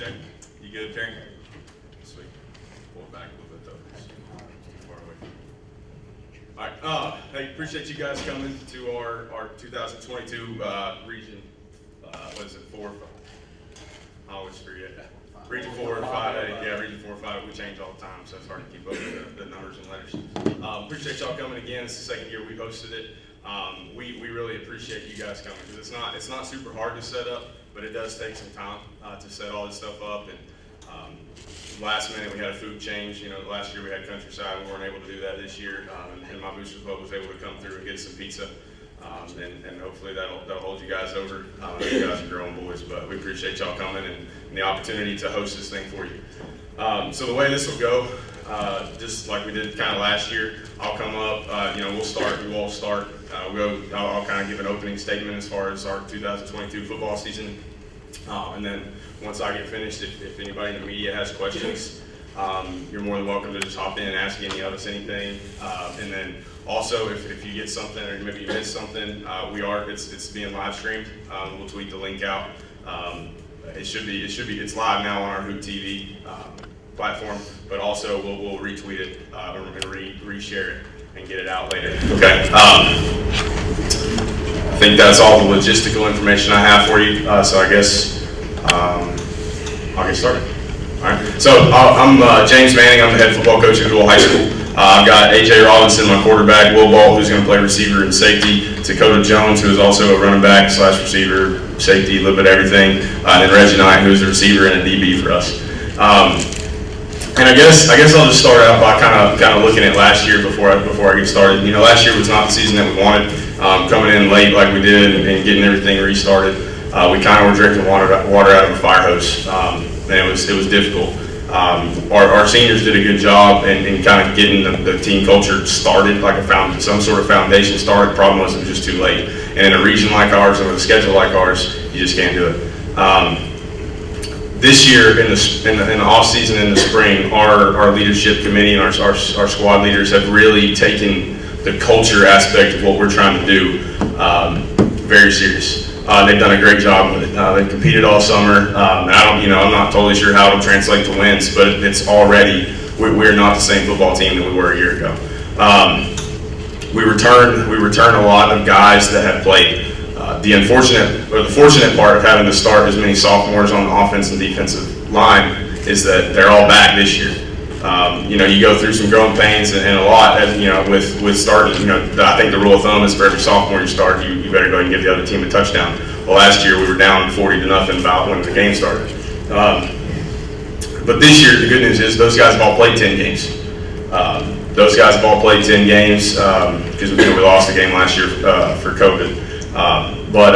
check. You good, Terry? Sweet. Pull it back a little bit though. It's too far away. All right. Hey, appreciate you guys coming to our 2022 region. What is it? 4? I always forget. Region 4 and 5A. Yeah, Region 4 and 5. We change all the time, so it's hard to keep up with the numbers and letters. Appreciate y'all coming again. It's the second year we hosted it. We really appreciate you guys coming because it's not super hard to set up, but it does take some time to set all this stuff up. And last minute we had a food change. You know, last year we had Countryside. We weren't able to do that this year, and my Booster Club was able to come through and get some pizza. And hopefully that'll hold you guys over. I know you guys are growing boys, but we appreciate y'all coming and the opportunity to host this thing for you. So the way this will go, just like we did kind of last year, I'll come up, we'll start, we will start, I'll kind of give an opening statement as far as our 2022 football season. And then once I get finished, if anybody in the media has questions, you're more than welcome to just hop in and ask any of us anything. And then also, if you get something or maybe you missed something, it's being live streamed. We'll tweet the link out. It's live now on our Hoop TV platform, but also we'll retweet it and reshare it and get it out later. Okay. I think that's all the logistical information I have for you. So I guess I'll get started. All right. So I'm James Manning. I'm the head football coach at Goodwill High School. I've got AJ Robinson, my quarterback, Will Ball, who's going to play receiver and safety, Dakota Jones, who is also a running back / receiver, safety, a little bit of everything, and then Reggie Knight, who's a receiver and a DB for us. And I guess I'll just start out by kind of looking at last year before I get started. You know, last year was not the season that we wanted. Coming in late like we did and getting everything restarted, we kind of were drinking water out of a fire hose, and it was difficult. Our seniors did a good job in kind of getting the team culture started, like some sort of foundation started. The problem was it was just too late. And in a region like ours and with a schedule like ours, you just can't do it. This year in the off season in the spring, our leadership committee and our squad leaders have really taken the culture aspect of what we're trying to do very serious. They've done a great job with it. They've competed all summer. And I'm not totally sure how it'll translate to wins, but it's already, we're not the same football team that we were a year ago. We return a lot of guys that have played. The fortunate part of having to start as many sophomores on the offense and defensive line is that they're all back this year. You go through some growing pains and a lot, with starting. I think the rule of thumb is for every sophomore you start, you better go ahead and give the other team a touchdown. Well, last year we were down 40-0 about when the game started. But this year, the good news is those guys have all played 10 games. Those guys have all played 10 games because we lost a game last year for COVID. But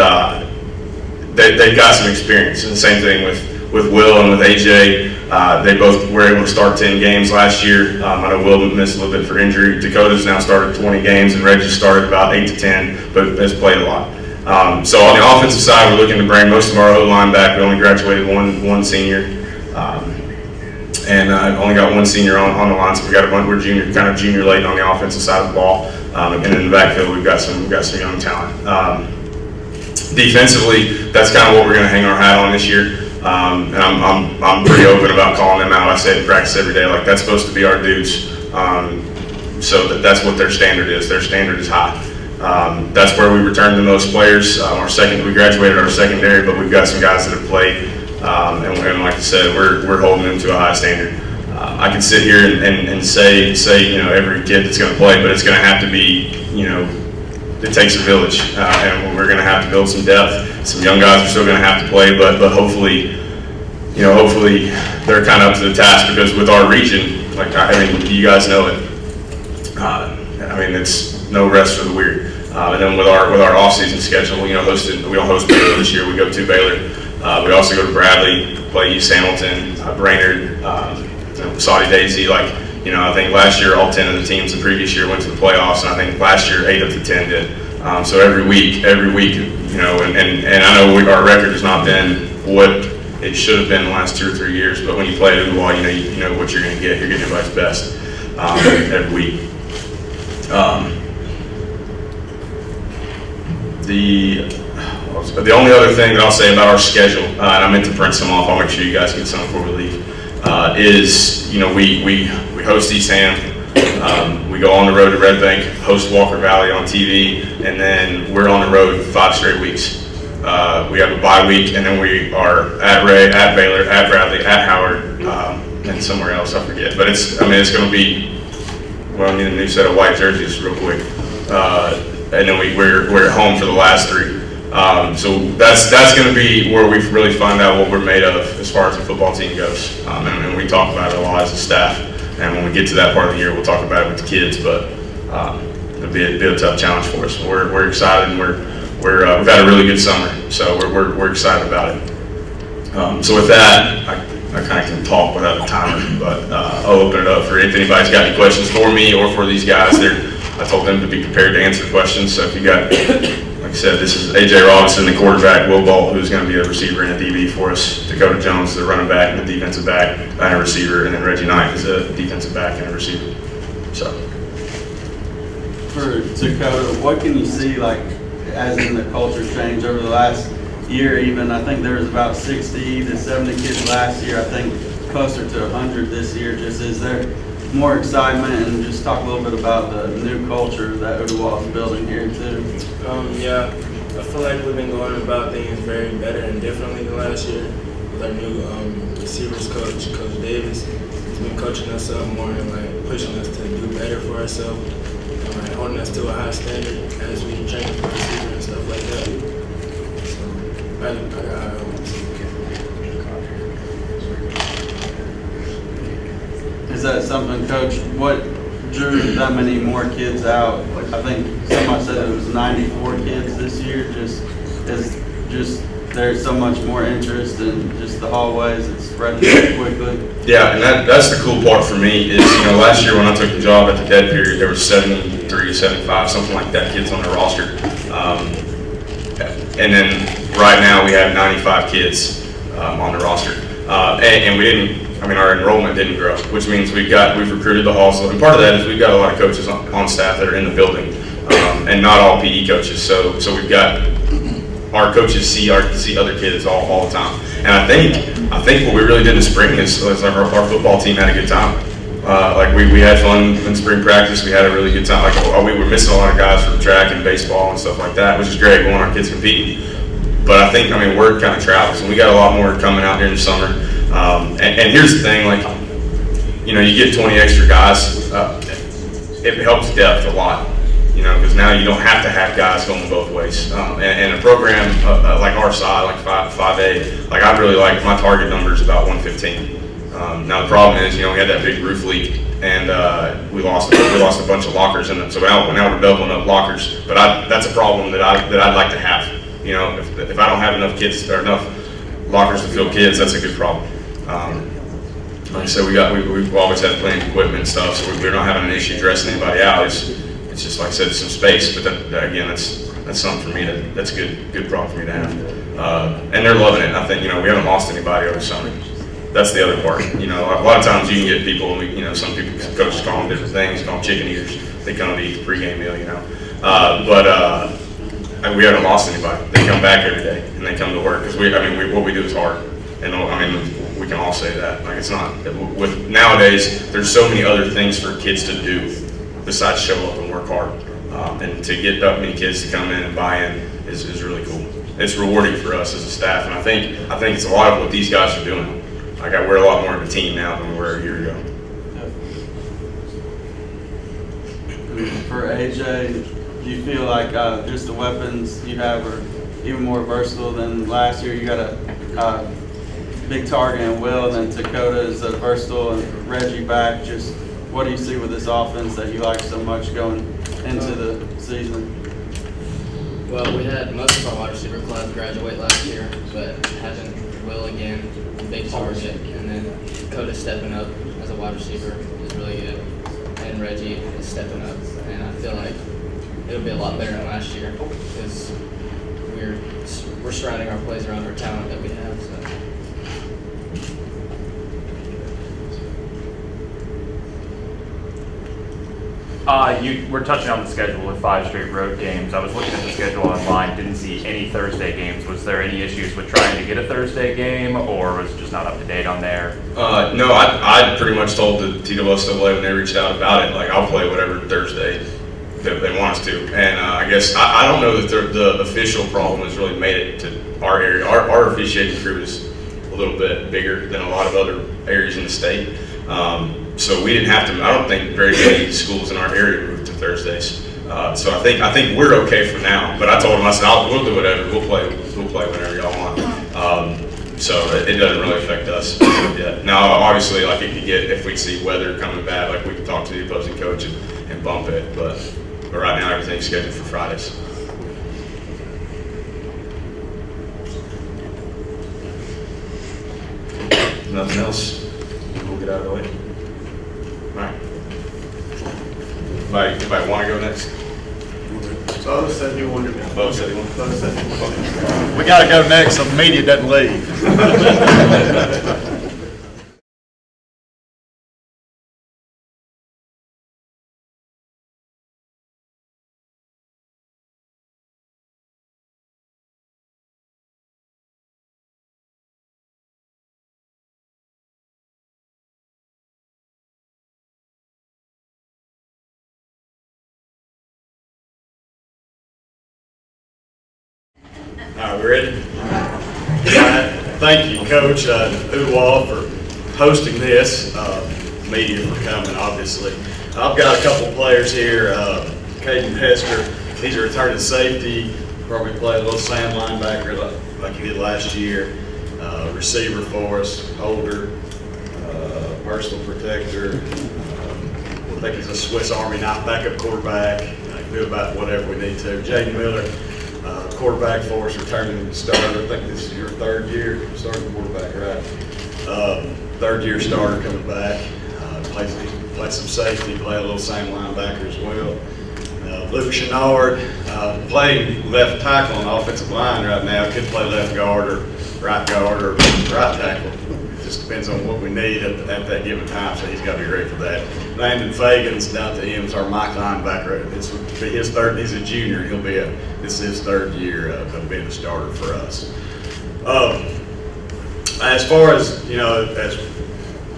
they've got some experience. And the same thing with Will and with AJ. They both were able to start 10 games last year. I know Will missed a little bit for injury. Dakota's now started 20 games, and Reggie started about 8 to 10, but has played a lot. So on the offensive side, we're looking to bring most of our O-line back. We only graduated one senior, and I've only got one senior on the line, so we're junior late on the offensive side of the ball. And in the backfield, we've got some young talent. Defensively, that's kind of what we're going to hang our hat on this year. And I'm pretty open about calling them out. I say it in practice every day, like that's supposed to be our dudes. So that's what their standard is. Their standard is high. That's where we return the most players. We graduated our secondary, but we've got some guys that have played. And like I said, we're holding them to a high standard. I can sit here and say every kid that's going to play, but it's going to have to be, it takes a village, and we're going to have to build some depth. Some young guys are still going to have to play, but hopefully they're kind of up to the task because with our region, you guys know it. It's no rest for the weary. And then with our off-season schedule, we don't host Baylor this year. We go to Baylor. We also go to Bradley, play East Hamilton, Brainerd, Saudi Daisy. I think last year all 10 of the teams the previous year went to the playoffs, and I think last year 8 of the 10 did. So every week, and I know our record has not been what it should have been the last 2 or 3 years, but when you play the ball, you know what you're going to get. You're getting everybody's best every week. the only other thing that I'll say about our schedule, and I meant to print some off, I'll make sure you guys get some before we leave, is, you know, we host East Ham, we go on the road to Red Bank, host Walker Valley on TV, and then we're on the road 5 straight weeks. We have a bye week, and then we are at Ray, at Baylor, at Bradley, at Howard, and somewhere else, I forget. But it's going to be, well, I need a new set of white jerseys real quick. And then we're at home for the last 3. So that's going to be where we really find out what we're made of as far as the football team goes. And we talk about it a lot as a staff. And when we get to that part of the year, we'll talk about it with the kids. But it'll be a tough challenge for us. We're excited, and we've had a really good summer, so we're excited about it. So with that, I kind of can talk without a timer, but I'll open it up for if anybody's got any questions for me or for these guys. I told them to be prepared to answer questions. So if you got, like I said, this is AJ Robinson, the quarterback, Will Bolt, who's going to be a receiver and a DB for us. Dakota Jones, the running back and the defensive back and a receiver, and then Reggie Knight is a defensive back and a receiver. So for Dakota, what can you see, like, as in the culture change over the last year? Even I think there was about 60 to 70 kids last year. I think closer to 100 this year. Just is there more excitement, and just talk a little bit about the new culture that Ottawa is building here too. Yeah, I feel like we've been going about things very better and differently than last year with our new receivers coach, Coach Davis. He's been coaching us up more and like pushing us to do better for ourselves, and like holding us to a high standard as we train for receivers and stuff like that. So I got high hopes. Is that something, Coach? What drew that many more kids out? I think someone said it was 94 kids this year. Just there's so much more interest in just the hallways. It's spreading so quickly. Yeah, and that's the cool part for me is, you know, last year when I took the job at the dead period, there was 73, 75, something like that kids on the roster. And then right now we have 95 kids on the roster. And we didn't, I mean, our enrollment didn't grow, which means we've recruited the halls. And part of that is we've got a lot of coaches on staff that are in the building, and not all PE coaches. So we've got, our coaches see other kids all the time. And I think what we really did in the spring is like our football team had a good time. Like we had fun in spring practice. We had a really good time. Like we were missing a lot of guys from track and baseball and stuff like that, which is great. We want our kids competing. But I think, I mean, word kind of travels, and we got a lot more coming out during the summer. And here's the thing, like, you know, you get 20 extra guys, it helps depth a lot, you know, because now you don't have to have guys going both ways. And a program like our side, like 5A, like I really like, my target number is about 115. Now the problem is, you know, we had that big roof leak, and we lost a bunch of lockers in it. So now we're doubling up lockers. But that's a problem that I'd like to have. You know, if I don't have enough kids or enough lockers to fill kids, that's a good problem. Like I said, we've always had plenty of equipment and stuff, so we're not having an issue dressing anybody out. It's just, like I said, some space. But that again, that's something for me that's a good problem for me to have. And they're loving it. And I think, you know, we haven't lost anybody over summer. That's the other part. You know, a lot of times you can get people, you know, some people, coaches call them different things, call them chicken eaters. They come to eat the pregame meal, you know. But we haven't lost anybody. They come back every day and they come to work because what we do is hard, and I mean we can all say that. Like, it's not with nowadays. There's so many other things for kids to do besides show up and work hard, and to get that many kids to come in and buy in is really cool. It's rewarding for us as a staff, and I think it's a lot of what these guys are doing. Like, we're a lot more of a team now than we were a year ago. For AJ, do you feel like just the weapons you have are even more versatile than last year? You got a big target in Will, and then Dakota is versatile, and Reggie back. Just what do you see with this offense that you like so much going into the season? Well, we had most of our wide receiver class graduate last year, but having Will again, big target, and then Dakota stepping up as a wide receiver is really good, and Reggie is stepping up, and I feel like it'll be a lot better than last year because we're surrounding our plays around our talent that we have. So. You were touching on the schedule with 5 straight road games. I was looking at the schedule online, didn't see any Thursday games. Was there any issues with trying to get a Thursday game, or was it just not up to date on there? No, I pretty much told the TWSAA when they reached out about it, like, I'll play whatever Thursday they want us to. And I guess, I don't know that the official problem has really made it to our area. Our officiating crew is a little bit bigger than a lot of other areas in the state. So we didn't have to, I don't think very many schools in our area moved to Thursdays. So I think we're okay for now. But I told them, I said, we'll do whatever. We'll play whenever y'all want. So it doesn't really affect us yet. Now, obviously, like if we see weather coming bad, like we can talk to the opposing coach and bump it. But right now, everything's scheduled for Fridays. Nothing else. We'll get out of the way. All right. Anybody want to go next? Bo said he wanted to go. Bo said he wanted to go. Bo said he wanted to go. We got to go next so the media doesn't leave. All right, we ready? Thank you, Coach Uwald, for hosting this, media for coming, obviously. I've got a couple players here. Caden Hester, he's a returning safety, probably play a little Sam linebacker like he did last year. Receiver for us, older, personal protector. I think he's a Swiss Army knife backup quarterback. Can do about whatever we need to. Jaden Miller, quarterback for us, returning starter. I think this is your third year starting quarterback, right? Third year starter coming back. Play some safety, play a little same linebacker as well. Luke Chenard, playing left tackle on the offensive line right now. Could play left guard or right tackle. It just depends on what we need at that given time, so he's got to be ready for that. Landon Fagan's down to him as our Mike linebacker. This will be his third. He's a junior. This is his third year of being a starter for us. As far as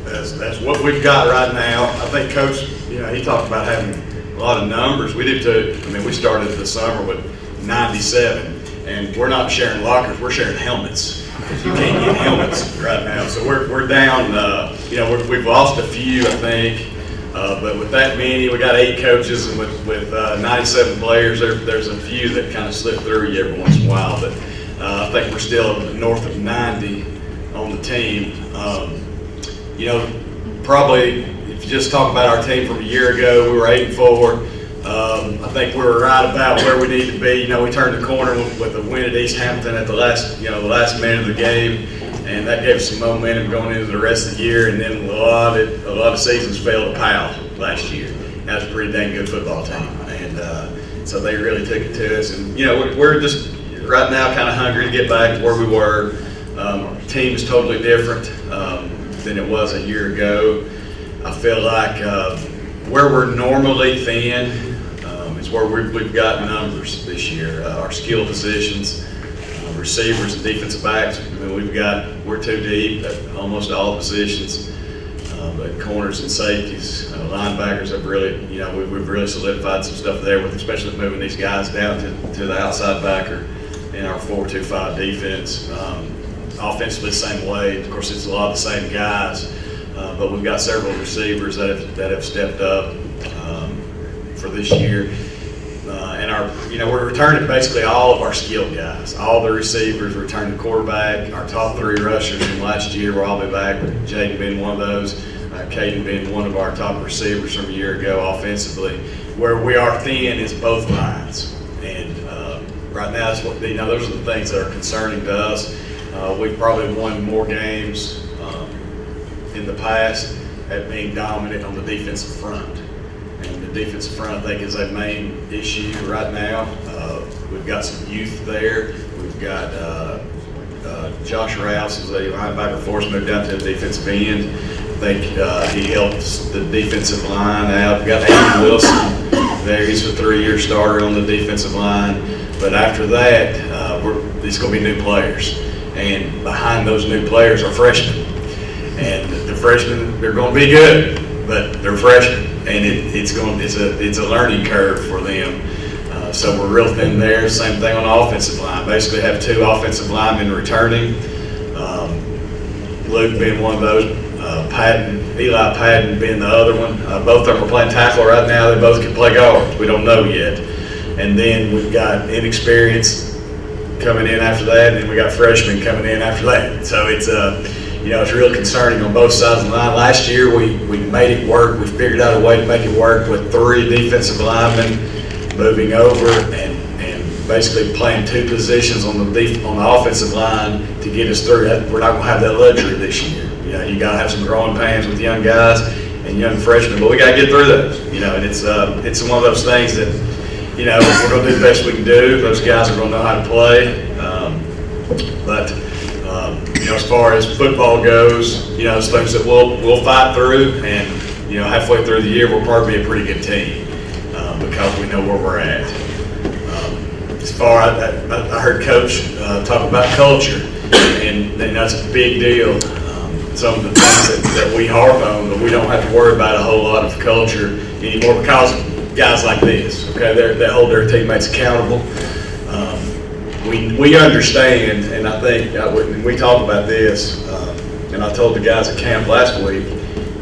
as what we've got right now, I think Coach, he talked about having a lot of numbers. We did too. I mean, we started the summer with 97, and we're not sharing lockers. We're sharing helmets. You can't get helmets right now, so we're down. We've lost a few, I think. But with that many, we got 8 coaches, and with 97 players, there's a few that kind of slip through you every once in a while. But I think we're still north of 90 on the team. Probably if you just talk about our team from a year ago, we were 8-4. I think we were right about where we need to be. We turned the corner with a win at East Hampton at the last minute of the game. And that gave us some momentum going into the rest of the year. And then a lot of seasons fell to Powell last year. That was a pretty dang good football team, and so they really took it to us. And we're just right now kind of hungry to get back to where we were. Team is totally different than it was a year ago. I feel like where we're normally thin is where we've got numbers this year. Our skill positions. Receivers and defensive backs. I mean, we're too deep at almost all positions. But corners and safeties, linebackers have really, we've really solidified some stuff there with, especially moving these guys down to the outside backer in our 4-2-5 defense. Offensively, same way. Of course, it's a lot of the same guys, but we've got several receivers that have stepped up for this year. And we're returning basically all of our skilled guys. All the receivers return the quarterback. Our top 3 rushers from last year will all be back, with Jaden being one of those. Caden being one of our top receivers from a year ago offensively. Where we are thin is both lines. And right now, those are the things that are concerning to us. We've probably won more games in the past at being dominant on the defensive front. And the defensive front, I think, is a main issue right now. We've got some youth there. We've got Josh Rouse, who's a linebacker for us, moved down to the defensive end. think he helped the defensive line out. We got Andy Wilson there. He's a 3-year starter on the defensive line. But after that, it's going to be new players. And behind those new players are freshmen. And the freshmen, they're going to be good, but they're freshmen. And it's a learning curve for them. So we're real thin there. Same thing on the offensive line. Basically have 2 offensive linemen returning. Luke being one of those, Eli Patton being the other one. Both of them are playing tackle right now. They both can play guard. We don't know yet. And then we've got inexperience coming in after that, and then we got freshmen coming in after that. So it's it's real concerning on both sides of the line. Last year we made it work. We figured out a way to make it work with 3 defensive linemen moving over and basically playing 2 positions on the offensive line to get us through. We're not going to have that luxury this year. You got to have some growing pains with young guys and young freshmen, but we got to get through those. And it's one of those things that we're going to do the best we can do. Those guys are going to know how to play. But as far as football goes, it's things that we'll fight through, and halfway through the year we'll probably be a pretty good team because we know where we're at. As far as I heard Coach talk about culture, and that's a big deal. Some of the things that we harp on, but we don't have to worry about a whole lot of culture anymore because of guys like this. Okay, they hold their teammates accountable. We understand, and I think when we talk about this, and I told the guys at camp last week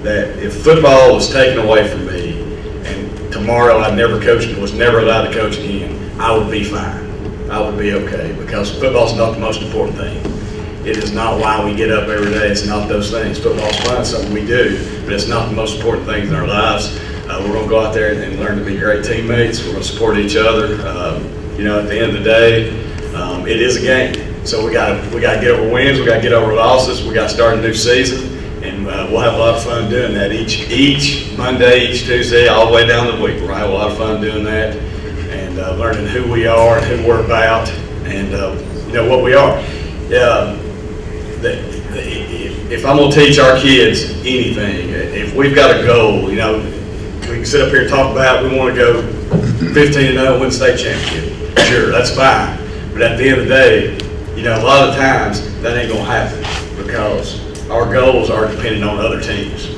that if football was taken away from me and tomorrow I was never allowed to coach again, I would be fine. I would be okay because football's not the most important thing. It is not why we get up every day. It's not those things. Football's fun, it's something we do, but it's not the most important things in our lives. We're going to go out there and learn to be great teammates. We're going to support each other. At the end of the day, it is a game. So we got to get over wins. We got to get over losses. We got to start a new season, and we'll have a lot of fun doing that each Monday, each Tuesday, all the way down the week. We're going to have a lot of fun doing that and learning who we are and who we're about and what we are. If I'm going to teach our kids anything, if we've got a goal, we can sit up here and talk about we want to go 15-0, win state championship. Sure, that's fine. But at the end of the day, a lot of times that ain't going to happen because our goals are dependent on other teams.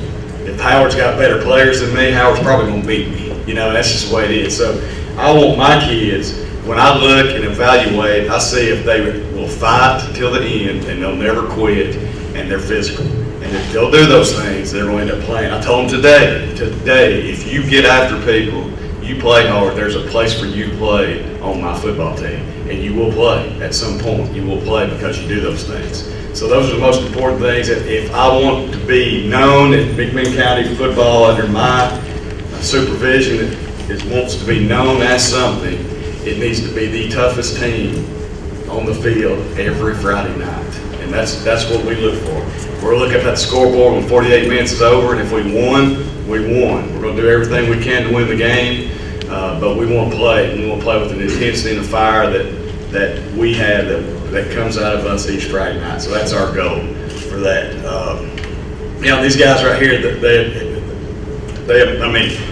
If Howard's got better players than me, Howard's probably going to beat me. That's just the way it is. So I want my kids, when I look and evaluate, I see if they will fight till the end and they'll never quit and they're physical. And if they'll do those things, they're going to end up playing. I told them today, if you get after people, you play hard, there's a place for you to play on my football team. And you will play at some point. You will play because you do those things. So those are the most important things. If I want to be known in McMinn County football under my supervision, it wants to be known as something, it needs to be the toughest team on the field every Friday night. And that's what we look for. We're looking at that scoreboard when 48 minutes is over, and if we won, we won. We're going to do everything we can to win the game, but we want to play. We want to play with an intensity and a fire that we have that comes out of us each Friday night. So that's our goal for that. These guys right here,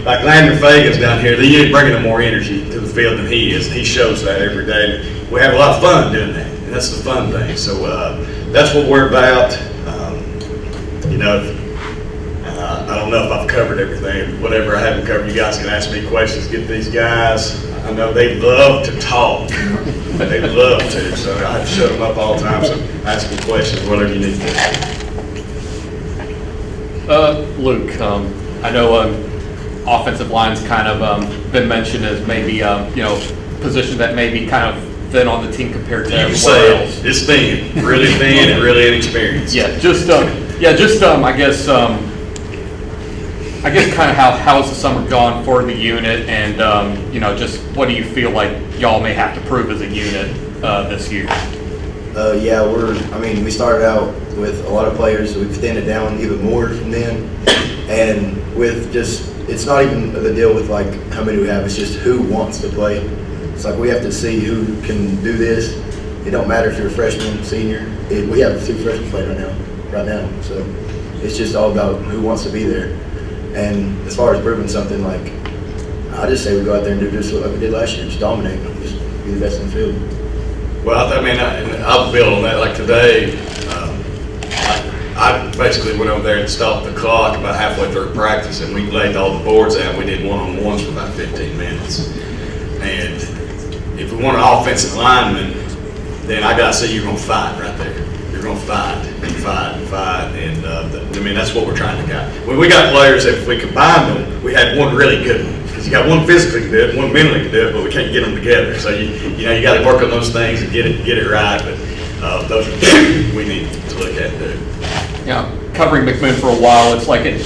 like Landon Fagan's down here, they're bringing more energy to the field than he is. He shows that every day. We have a lot of fun doing that, and that's the fun thing. So that's what we're about. I don't know if I've covered everything. Whatever I haven't covered, you guys can ask me questions. Get these guys. I know they love to talk. They love to, so I have to shut them up all the time. So ask them questions, whatever you need to. Luke, I know offensive line's kind of been mentioned as maybe position that may be kind of thin on the team compared to You can everywhere say else. it's thin, really thin, and really inexperienced. I guess kind of how's the summer gone for the unit, and just what do you feel like y'all may have to prove as a unit this year? We started out with a lot of players. We've thinned it down even more from then, and with it's not even the deal with like how many we have. It's just who wants to play. It's like we have to see who can do this. It don't matter if you're a freshman, senior. We have 2 freshmen playing right now. So It's just all about who wants to be there. And as far as proving something, like, I just say we go out there and do just what we did last year, just dominate, just be the best in the field. Well, I mean, I'll build on that. Like today, I basically went over there and stopped the clock about halfway through practice, and we laid all the boards out. We did one-on-ones for about 15 minutes. And if we want an offensive lineman, then I got to see you're going to fight right there. You're going to fight and fight and fight. And I mean, that's what we're trying to get. When we got players, if we combined them, we had one really good one. Because you got one physically can do it, one mentally can do it, but we can't get them together. So you got to work on those things and get it right. But those are things we need to look at and do. Yeah, covering McMinn for a while, it's like it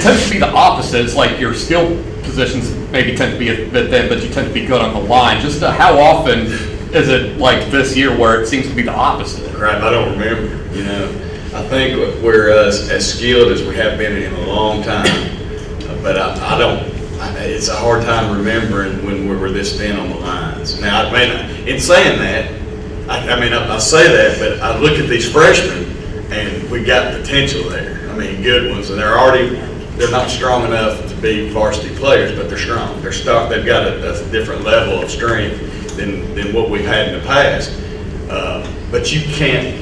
tends to be the opposite. It's like your skill positions maybe tend to be a bit thin, but you tend to be good on the line. Just how often is it like this year where it seems to be the opposite? Crap, I don't remember. I think we're as skilled as we have been in a long time, but I don't. It's a hard time remembering when we were this thin on the lines. Now, I mean, in saying that, I say that, but I look at these freshmen. And we got potential there. I mean, good ones, and they're not strong enough to be varsity players, but they're strong. They've got a different level of strength than what we've had in the past. But you can't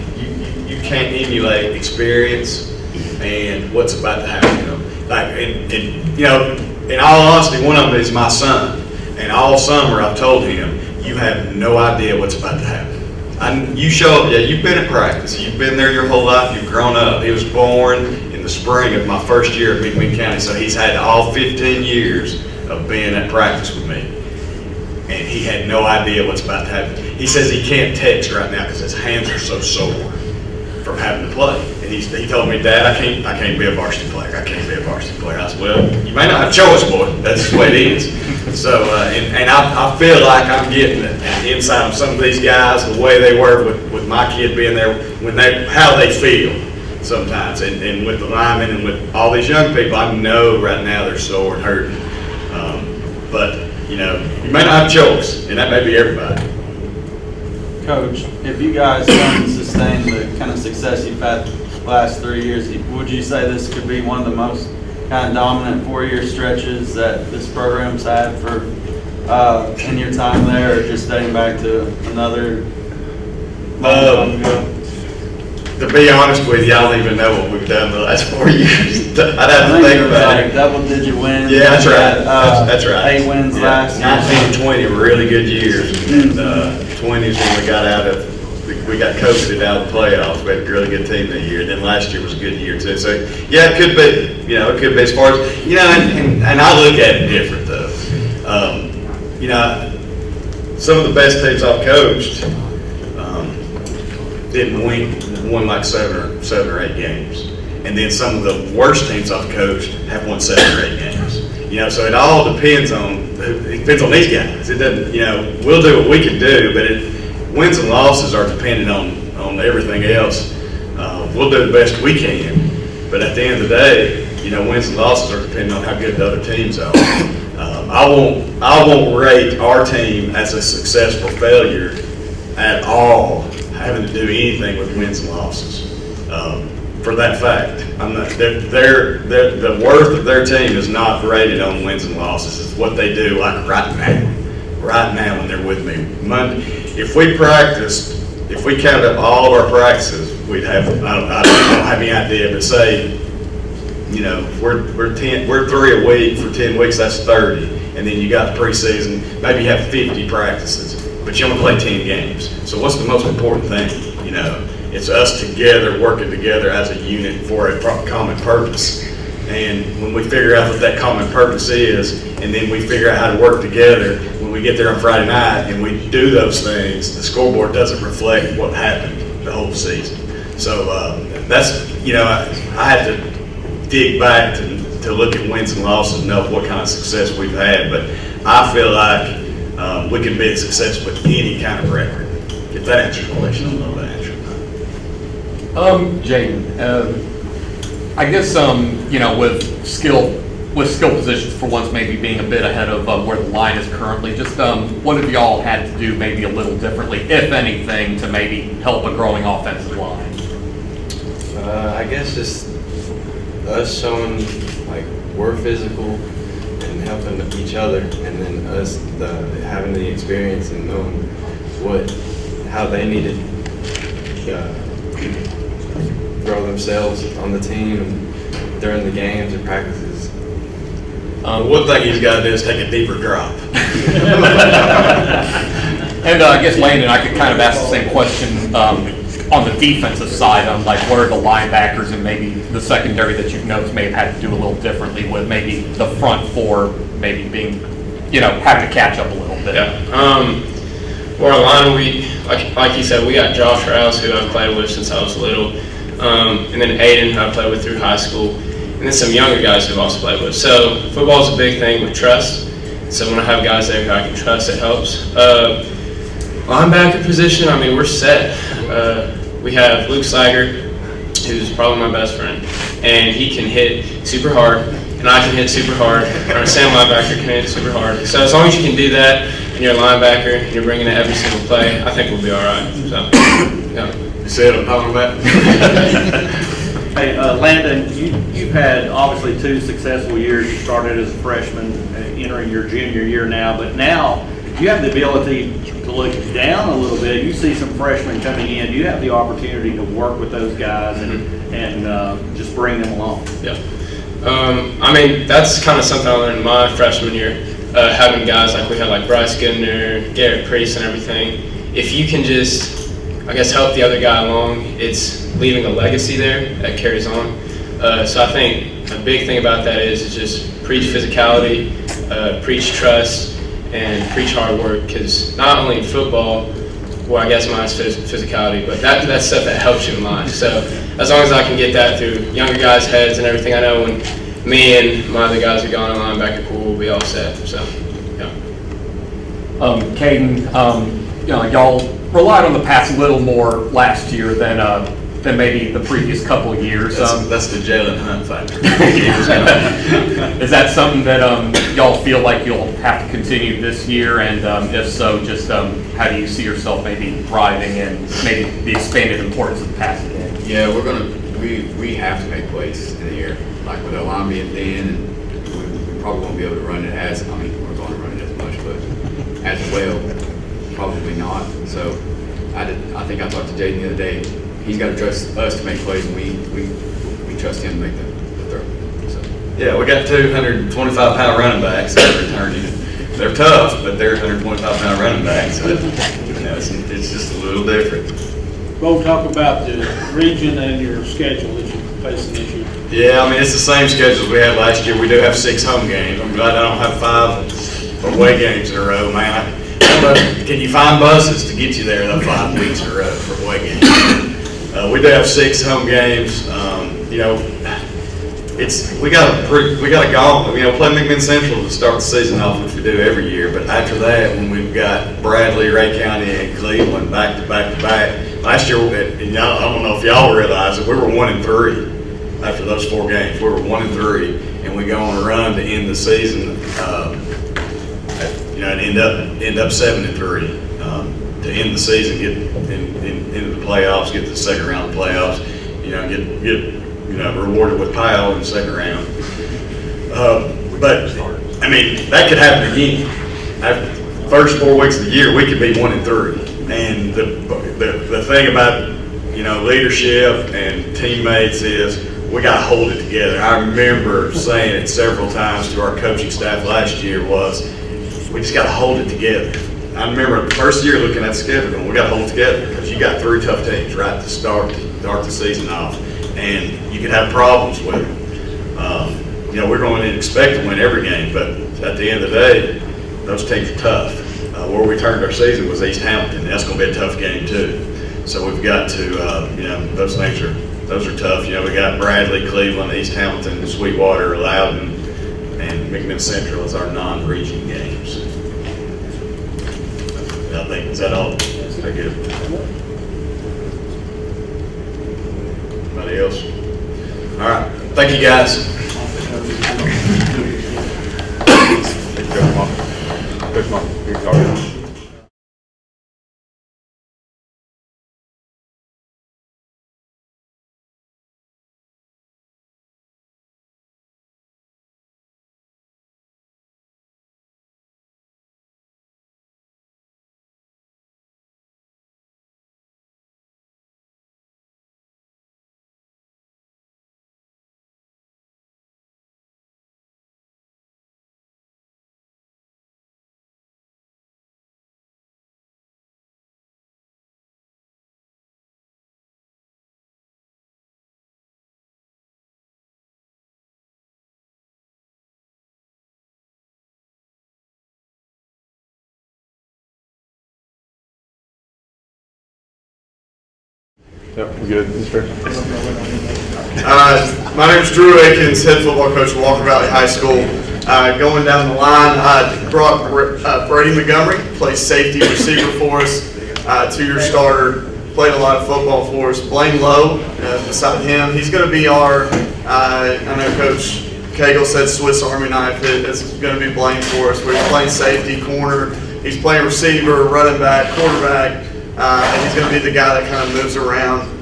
emulate experience and what's about to happen. In all honesty, one of them is my son. And all summer I've told him, you have no idea what's about to happen. You show up, you've been at practice. You've been there your whole life. You've grown up. He was born in the spring of my first year at McMinn County, so he's had all 15 years of being at practice with me. And he had no idea what's about to happen. He says he can't text right now because his hands are so sore from having to play. And he told me, Dad, I can't be a varsity player. I can't be a varsity player. I said, well, you may not have a choice, boy. That's just the way it is. So, and I feel like I'm getting an insight on some of these guys, the way they were with my kid being there, how they feel sometimes. And with the linemen and with all these young people, I know right now they're sore and hurting. But, you may not have a choice, and that may be everybody. Coach, if you guys can sustain the kind of success you've had the last 3 years, would you say this could be one of the most kind of dominant 4-year stretches that this program's had for in your time there, or just dating back to another long time ago? To be honest with you, I don't even know what we've done the last 4 years. I'd have to think about it. Double-digit wins. Yeah, that's right. That's right. 8 wins last year. 19 and 20 were really good years. And 20 is when we got we got coasted out of the playoffs. We had a really good team that year. And then last year was a good year too. So yeah, it could be. It could be as far as and I look at it different though. Some of the best teams I've coached didn't won like seven or 8 games. And then some of the worst teams I've coached have won 7 or 8 games. So it all depends on these guys. It doesn't, we'll do what we can do, but wins and losses are dependent on everything else. We'll do the best we can, but at the end of the day, wins and losses are dependent on how good the other teams are. I won't rate our team as a successful failure at all, having to do anything with wins and losses. For that fact, the worth of their team is not rated on wins and losses. It's what they do, like right now when they're with me. Monday, if we counted up all of our practices, we'd have, I don't have any idea, but say, we're 3 a week for 10 weeks, that's 30. And then you got the preseason, maybe you have 50 practices, but you only play 10 games. So what's the most important thing? It's us together, working together as a unit for a common purpose. And when we figure out what that common purpose is, and then we figure out how to work together, when we get there on Friday night and we do those things, the scoreboard doesn't reflect what happened the whole season. So that's, I had to dig back to look at wins and losses and know what kind of success we've had. But I feel like we can be a success with any kind of record. If that answers your question, I don't know if that answers it. Jaden, I guess with skill positions for once maybe being a bit ahead of where the line is currently, just what have y'all had to do maybe a little differently, if anything, to maybe help a growing offensive line? I guess just us showing like we're physical and helping each other, and then us having the experience and knowing how they need to grow themselves on the team and during the games and practices. One thing he's got to do is take a deeper drop. And I guess Landon, I could kind of ask the same question on the defensive side, on like where the linebackers and maybe the secondary that you've noticed may have had to do a little differently with maybe the front four maybe being, having to catch up a little bit. Yeah. For our line, like you said, we got Josh Rouse, who I've played with since I was little, and then Aiden, who I played with through high school, and then some younger guys who I've also played with. So football is a big thing with trust. So when I have guys there who I can trust, it helps. Linebacker position, I mean, we're set. We have Luke Sliger, who's probably my best friend, and he can hit super hard, and I can hit super hard, and our Sam linebacker can hit super hard. So as long as you can do that, and you're a linebacker, and you're bringing it every single play, I think we'll be all right. So, yeah. You see what I'm talking about? Hey, Landon, you've had obviously 2 successful years. You started as a freshman, entering your junior year now, but now you have the ability to look down a little bit. You see some freshmen coming in. You have the opportunity to work with those guys and just bring them along. Yeah. I mean, that's kind of something I learned in my freshman year, having guys like we had like Bryce Goodner, Garrett Priest, and everything. If you can just, I guess, help the other guy along, it's leaving a legacy there that carries on. So I think a big thing about that is just preach physicality, preach trust, and preach hard work, because not only in football, well, I guess mine's physicality, but that's stuff that helps you in life. So as long as I can get that through younger guys' heads and everything, I know when me and my other guys are gone in linebacker pool, we'll be all set. So, yeah. Caden, y'all relied on the pass a little more last year than maybe the previous couple of years. That's the Jalen Hunt factor. Is that something that y'all feel like you'll have to continue this year? And if so, just how do you see yourself maybe thriving in maybe the expanded importance of the passing game? Yeah, we have to make plays in the air. Like with our line being thin, and we probably won't be able to run it we're going to run it as much, but as well, probably not. So I think I talked to Jaden the other day. He's got to trust us to make plays, and we trust him to make the throw. So. Yeah, we got 225-pound running backs that are returning. They're tough, but they're 125-pound running backs. So, it's just a little different. We'll talk about the region and your schedule that you're facing this year. Yeah, I mean, it's the same schedule as we had last year. We do have 6 home games. I'm glad I don't have 5 away games in a row, man. I don't know, can you find buses to get you there 5 weeks in a row for away games? We do have 6 home games. We got a gauntlet. Play McMinn Central to start the season off, which we do every year. But after that, when we've got Bradley, Ray County, and Cleveland back to back to back. Last year, and I don't know if y'all realize it, we were 1-3 after those 4 games. We were 1-3, and we go on a run to end the season. And end up 7-3 to end the season, get into the playoffs, get to the second round of the playoffs. Get rewarded with Powell in the second round. But I mean, that could happen again. After the first 4 weeks of the year, we could be 1-3. And the thing about leadership and teammates is we got to hold it together. I remember saying it several times to our coaching staff last year was we just got to hold it together. I remember the first year looking at the schedule going, we got to hold it together because you got 3 tough teams right to start the season off, and you could have problems with them. We're going to expect to win every game, but at the end of the day, those teams are tough. Where we turned our season was East Hamilton. That's going to be a tough game too. So we've got to, those are tough. We got Bradley, Cleveland, East Hamilton, Sweetwater, Loudon, and McMinn Central as our non-region games. I think, is that all? Is that good? Anybody else? All right. Thank you, guys. Coach Mark, here's Yep, we're good. My name is Drew Akins, head football coach at Walker Valley High School. Going down the line, I brought Brady Montgomery, plays safety receiver for us, 2-year starter, played a lot of football for us. Blaine Lowe, beside him, he's going to be our, I know Coach Cagle said Swiss Army knife. It's going to be Blaine for us. We're playing safety, corner, he's playing receiver, running back, quarterback, and he's going to be the guy that kind of moves around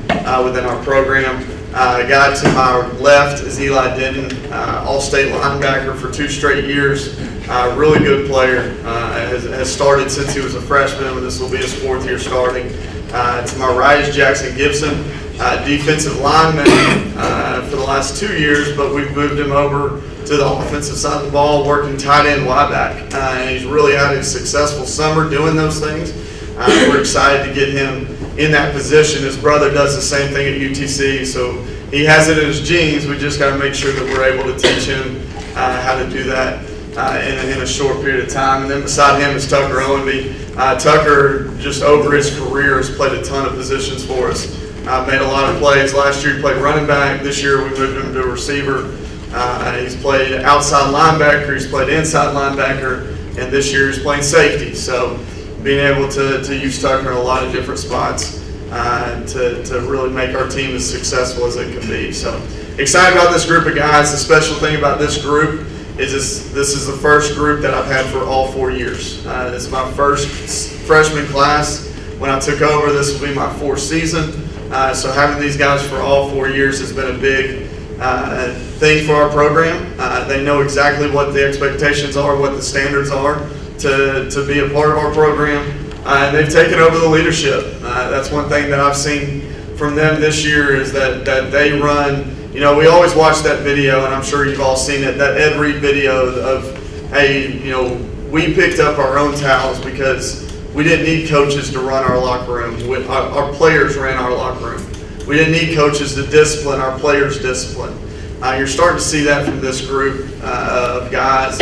within our program. A guy to my left is Eli Denton, all-state linebacker for 2 straight years. Really good player. Has started since he was a freshman, and this will be his 4th year starting. To my right is Jackson Gibson, defensive lineman for the last 2 years, but we've moved him over to the offensive side of the ball, working tight end Y-back. And he's really had a successful summer doing those things. We're excited to get him in that position. His brother does the same thing at UTC, so he has it in his genes. We just got to make sure that we're able to teach him how to do that in a short period of time. And then beside him is Tucker Owenby. Tucker, just over his career, has played a ton of positions for us. Made a lot of plays. Last year he played running back. This year we moved him to a receiver. He's played outside linebacker. He's played inside linebacker. And this year he's playing safety. So being able to use Tucker in a lot of different spots to really make our team as successful as it can be. So excited about this group of guys. The special thing about this group is this is the first group that I've had for all 4 years. This is my first freshman class. When I took over, this will be my 4th season. So having these guys for all 4 years has been a big thing for our program. They know exactly what the expectations are, what the standards are to be a part of our program. And they've taken over the leadership. That's one thing that I've seen from them this year is that they run. You know, we always watch that video, and I'm sure you've all seen it, that Ed Reed video of, hey, you know, we picked up our own towels because we didn't need coaches to run our locker room. Our players ran our locker room. We didn't need coaches to discipline, our players discipline. You're starting to see that from this group of guys.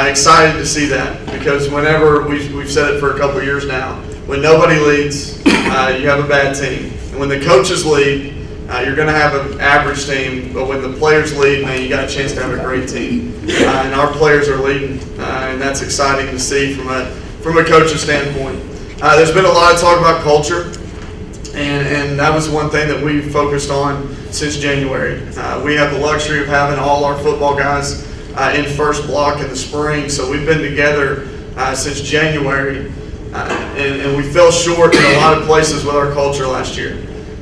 Excited to see that because whenever, we've said it for a couple of years now, when nobody leads, you have a bad team. And when the coaches lead, you're going to have an average team, but when the players lead, man, you got a chance to have a great team. And our players are leading, and that's exciting to see from a coach's standpoint. There's been a lot of talk about culture, and that was one thing that we focused on since January. We have the luxury of having all our football guys in first block in the spring, so we've been together since January, and we fell short in a lot of places with our culture last year.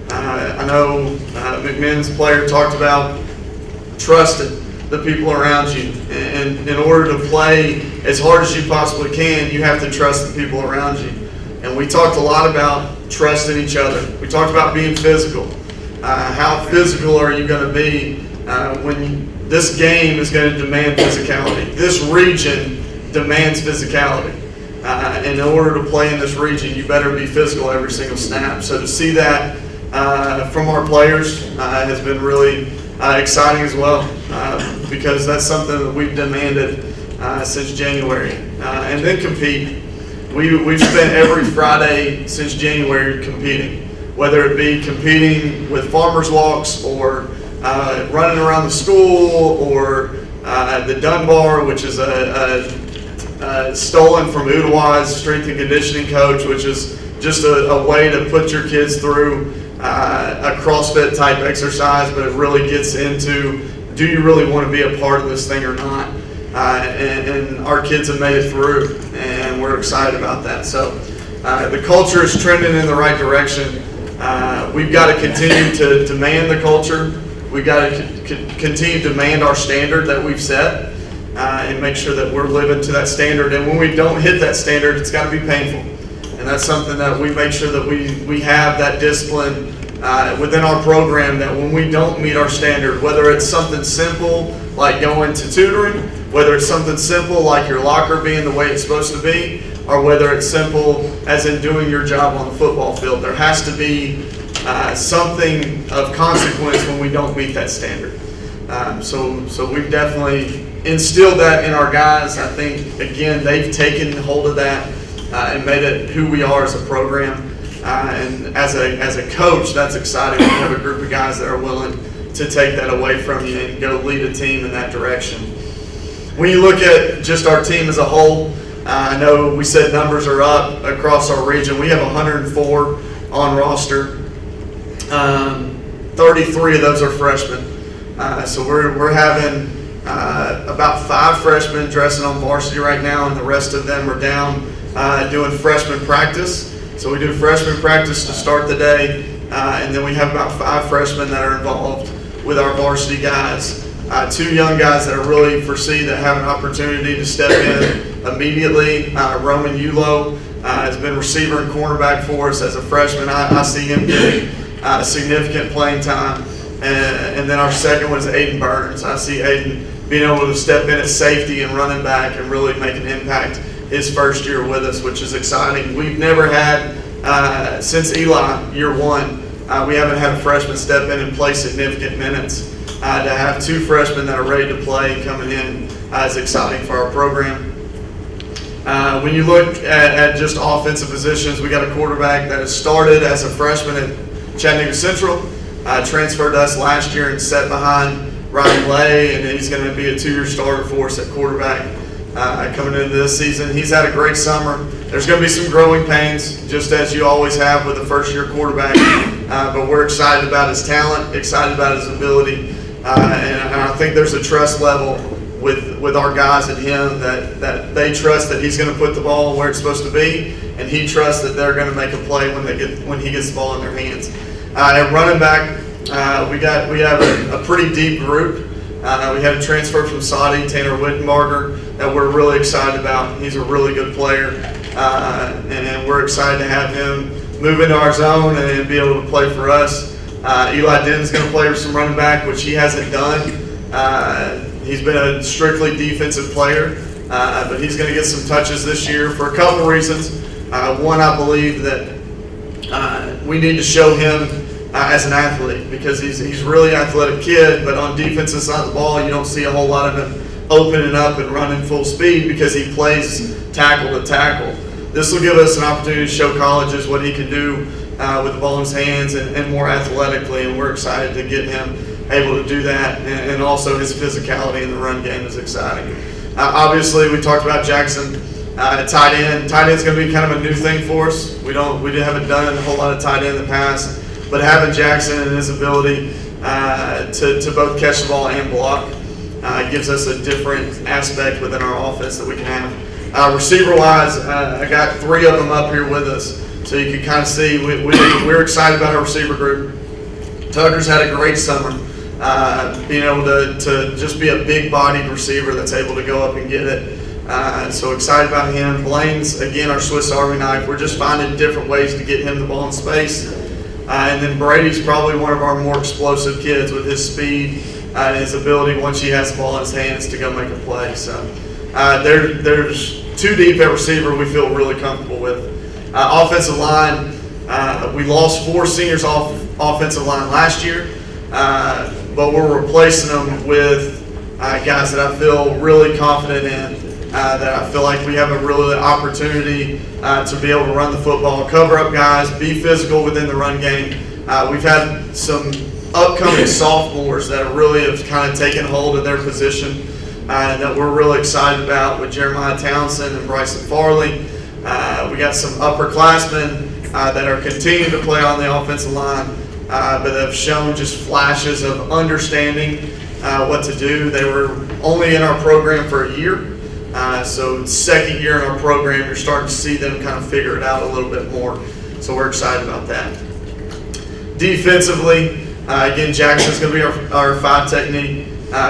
I know McMinn's player talked about trusting the people around you, and in order to play as hard as you possibly can, you have to trust the people around you. And we talked a lot about trusting each other. We talked about being physical. How physical are you going to be when this game is going to demand physicality? This region demands physicality. In order to play in this region, you better be physical every single snap. So to see that from our players has been really exciting as well because that's something that we've demanded since January. And then compete. We've spent every Friday since January competing, whether it be competing with farmers walks or running around the school or the Dunbar, which is stolen from Udawa's strength and conditioning coach, which is just a way to put your kids through a CrossFit type exercise, but it really gets into, do you really want to be a part of this thing or not? And our kids have made it through, and we're excited about that. So the culture is trending in the right direction. We've got to continue to demand the culture. We've got to continue to demand our standard that we've set and make sure that we're living to that standard. And when we don't hit that standard, it's got to be painful. And that's something that we make sure that we have that discipline within our program, that when we don't meet our standard, whether it's something simple like going to tutoring, whether it's something simple like your locker being the way it's supposed to be, or whether it's simple as in doing your job on the football field, there has to be something of consequence when we don't meet that standard. So we've definitely instilled that in our guys. I think, again, they've taken hold of that and made it who we are as a program. And as a coach, that's exciting when you have a group of guys that are willing to take that away from you and go lead a team in that direction. When you look at just our team as a whole, I know we said numbers are up across our region. We have 104 on roster. 33 of those are freshmen. So we're having about 5 freshmen dressing on varsity right now, and the rest of them are down doing freshman practice. So we do freshman practice to start the day, and then we have about 5 freshmen that are involved with our varsity guys. 2 young guys that I really foresee that have an opportunity to step in immediately. Roman Ulo has been receiver and cornerback for us as a freshman. I see him getting significant playing time. And then our second one is Aiden Burns. I see Aiden being able to step in at safety and running back and really make an impact his first year with us, which is exciting. We've never had, since Eli, year 1, we haven't had a freshman step in and play significant minutes. To have 2 freshmen that are ready to play coming in is exciting for our program. When you look at just offensive positions, we got a quarterback that has started as a freshman at Chattanooga Central, transferred to us last year and sat behind Ryan Lay, and he's going to be a 2-year starter for us at quarterback coming into this season. He's had a great summer. There's going to be some growing pains, just as you always have with a first-year quarterback, but we're excited about his talent, excited about his ability. And I think there's a trust level with our guys and him that they trust that he's going to put the ball where it's supposed to be, and he trusts that they're going to make a play when he gets the ball in their hands. At running back, we have a pretty deep group. We had a transfer from Saudi, Tanner Wittenbarger, that we're really excited about. He's a really good player, and we're excited to have him move into our zone and be able to play for us. Eli Denton's going to play for some running back, which he hasn't done. He's been a strictly defensive player, but he's going to get some touches this year for a couple reasons. One, I believe that we need to show him as an athlete, because he's a really athletic kid, but on defensive side of the ball, you don't see a whole lot of him opening up and running full speed because he plays tackle to tackle. This will give us an opportunity to show colleges what he can do with the ball in his hands and more athletically, and we're excited to get him able to do that, and also his physicality in the run game is exciting. Obviously, we talked about Jackson at tight end. Tight end's going to be kind of a new thing for us. We haven't done a whole lot of tight end in the past, but having Jackson and his ability to both catch the ball and block gives us a different aspect within our offense that we can have. Receiver-wise, I got 3 of them up here with us, so you can kind of see we're excited about our receiver group. Tucker's had a great summer, being able to just be a big-bodied receiver that's able to go up and get it. So excited about him. Blaine's, again, our Swiss Army knife. We're just finding different ways to get him the ball in space. And then Brady's probably one of our more explosive kids with his speed and his ability, once he has the ball in his hands, to go make a play. So there's 2 deep at receiver we feel really comfortable with. Offensive line, we lost 4 seniors off offensive line last year, but we're replacing them with guys that I feel really confident in, that I feel like we have a really opportunity to be able to run the football, cover up guys, be physical within the run game. We've had some upcoming sophomores that really have kind of taken hold of their position that we're really excited about, with Jeremiah Townsend and Bryson Farley. We got some upperclassmen that are continuing to play on the offensive line, but have shown just flashes of understanding what to do. They were only in our program for a year, so second year in our program, you're starting to see them kind of figure it out a little bit more. So we're excited about that. Defensively, again, Jackson's going to be our 5 technique.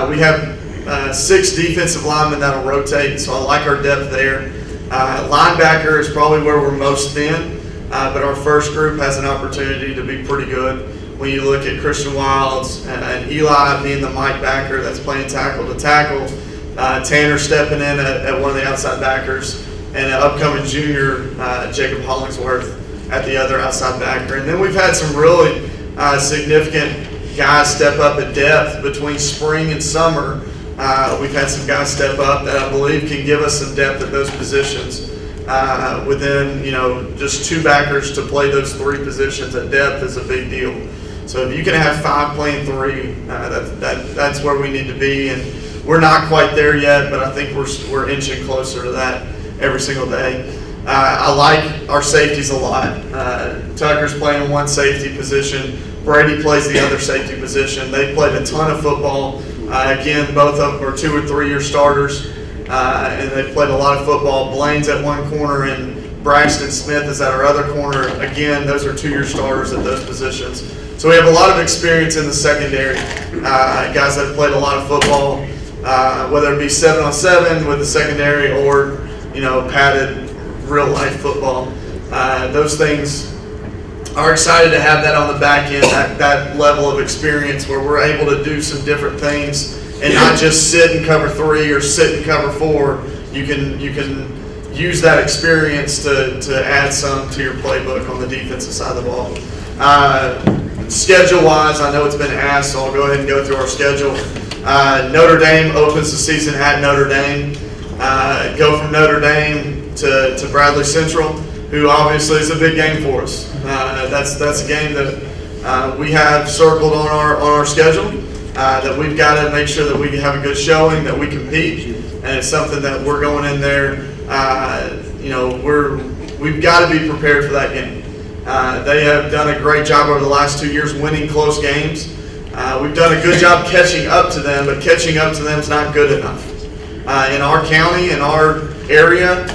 We have 6 defensive linemen that'll rotate, so I like our depth there. Linebacker is probably where we're most thin, but our first group has an opportunity to be pretty good. When you look at Christian Wilds and Eli being the Mike backer that's playing tackle to tackle, Tanner stepping in at one of the outside backers, and an upcoming junior, Jacob Hollingsworth, at the other outside backer. And then we've had some really significant guys step up at depth between spring and summer. We've had some guys step up that I believe can give us some depth at those positions. within, just 2 backers to play those 3 positions at depth is a big deal. So if you can have 5 playing 3, that's where we need to be, and we're not quite there yet, but I think we're inching closer to that every single day. I like our safeties a lot. Tucker's playing 1 safety position. Brady plays the other safety position. They played a ton of football. Again, both of them are 2 or 3 year starters, and they played a lot of football. Blaine's at one corner, and Braxton Smith is at our other corner. Again, those are 2 year starters at those positions. So we have a lot of experience in the secondary, guys that have played a lot of football, whether it be 7-on-7 with the secondary or, padded real life football. Those things are excited to have that on the back end, that level of experience where we're able to do some different things and not just sit and cover 3 or sit and cover 4. You can use that experience to add some to your playbook on the defensive side of the ball. Schedule-wise, I know it's been asked, so I'll go ahead and go through our schedule. Notre Dame opens the season at Notre Dame. Go from Notre Dame to Bradley Central, who obviously is a big game for us. That's a game that we have circled on our schedule, that we've got to make sure that we have a good showing, that we compete, and it's something that we're going in there. We've got to be prepared for that game. They have done a great job over the last 2 years winning close games. We've done a good job catching up to them, but catching up to them is not good enough. In our county, in our area,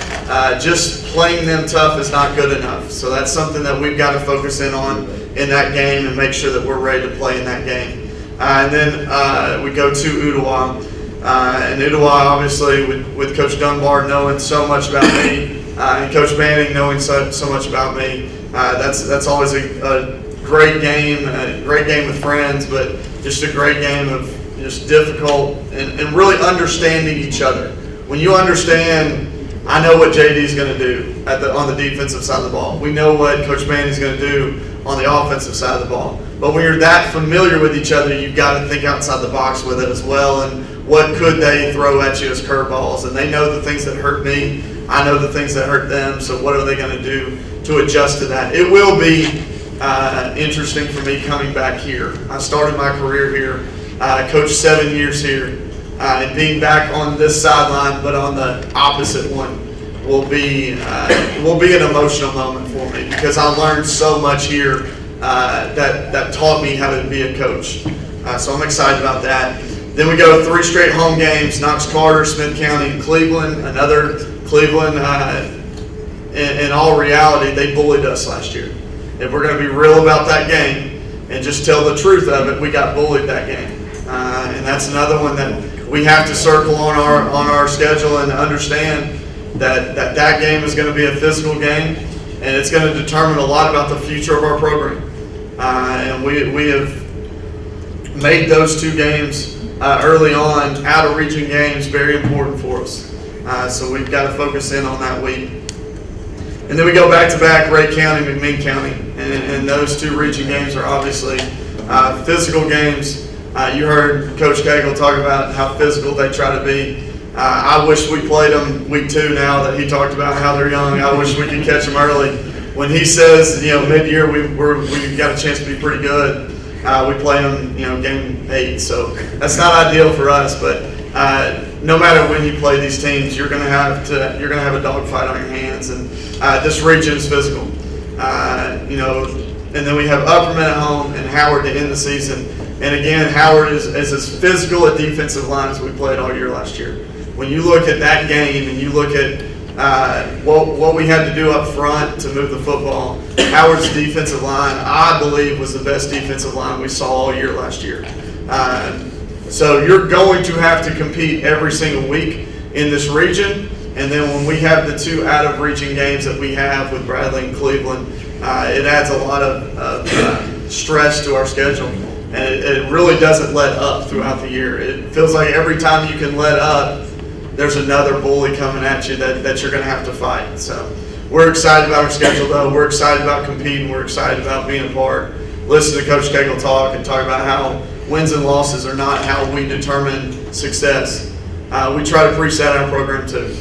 just playing them tough is not good enough. So that's something that we've got to focus in on in that game and make sure that we're ready to play in that game. And then we go to Ottawa. And Ottawa, obviously, with Coach Dunbar knowing so much about me, and Coach Manning knowing so much about me, that's always a great game with friends, but just a great game of just difficult and really understanding each other. When you understand, I know what JD is going to do on the defensive side of the ball. We know what Coach Manning is going to do on the offensive side of the ball. But when you're that familiar with each other, you've got to think outside the box with it as well. And what could they throw at you as curveballs? And they know the things that hurt me. I know the things that hurt them. So what are they going to do to adjust to that? It will be interesting for me coming back here. I started my career here, coached 7 years here, and being back on this sideline, but on the opposite one, will be an emotional moment for me because I learned so much here that taught me how to be a coach. So I'm excited about that. Then we go 3 straight home games: Knox Carter, Smith County, and Cleveland. Another Cleveland. In all reality, they bullied us last year. If we're going to be real about that game and just tell the truth of it, we got bullied that game, and that's another one that we have to circle on our schedule and understand that game is going to be a physical game, and it's going to determine a lot about the future of our program. And we have made those 2 games early on, out of region games, very important for us. So we've got to focus in on that week. And then we go back-to-back, Ray County, McMinn County. And those 2 region games are obviously physical games. You heard Coach Cagle talk about how physical they try to be. I wish we played them week 2 now that he talked about how they're young. I wish we could catch them early. When he says, mid-year we've got a chance to be pretty good, we play them, game 8. So that's not ideal for us, but no matter when you play these teams, you're going to have a dogfight on your hands, and this region is physical. And then we have Upperman at home and Howard to end the season. And again, Howard is as physical a defensive line as we played all year last year. When you look at that game and you look at what we had to do up front to move the football, Howard's defensive line, I believe, was the best defensive line we saw all year last year. So you're going to have to compete every single week in this region. And then when we have the 2 out-of-region games that we have with Bradley and Cleveland, it adds a lot of stress to our schedule. And it really doesn't let up throughout the year. It feels like every time you can let up, there's another bully coming at you that you're going to have to fight. So we're excited about our schedule, though. We're excited about competing. We're excited about being a part. Listen to Coach Cagle talk and talk about how wins and losses are not how we determine success. We try to preach that in our program, too.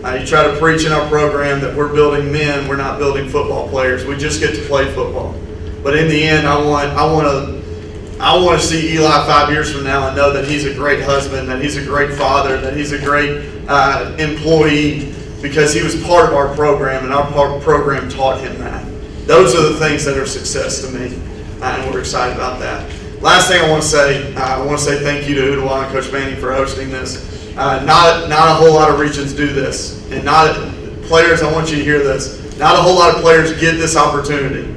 You try to preach in our program that we're building men, we're not building football players. We just get to play football. But in the end, I want to see Eli 5 years from now and know that he's a great husband, that he's a great father, that he's a great employee, because he was part of our program, and our program taught him that. Those are the things that are success to me, and we're excited about that. Last thing I want to say thank you to Udawa and Coach Manning for hosting this. Not a whole lot of regions do this, and players, I want you to hear this. Not a whole lot of players get this opportunity.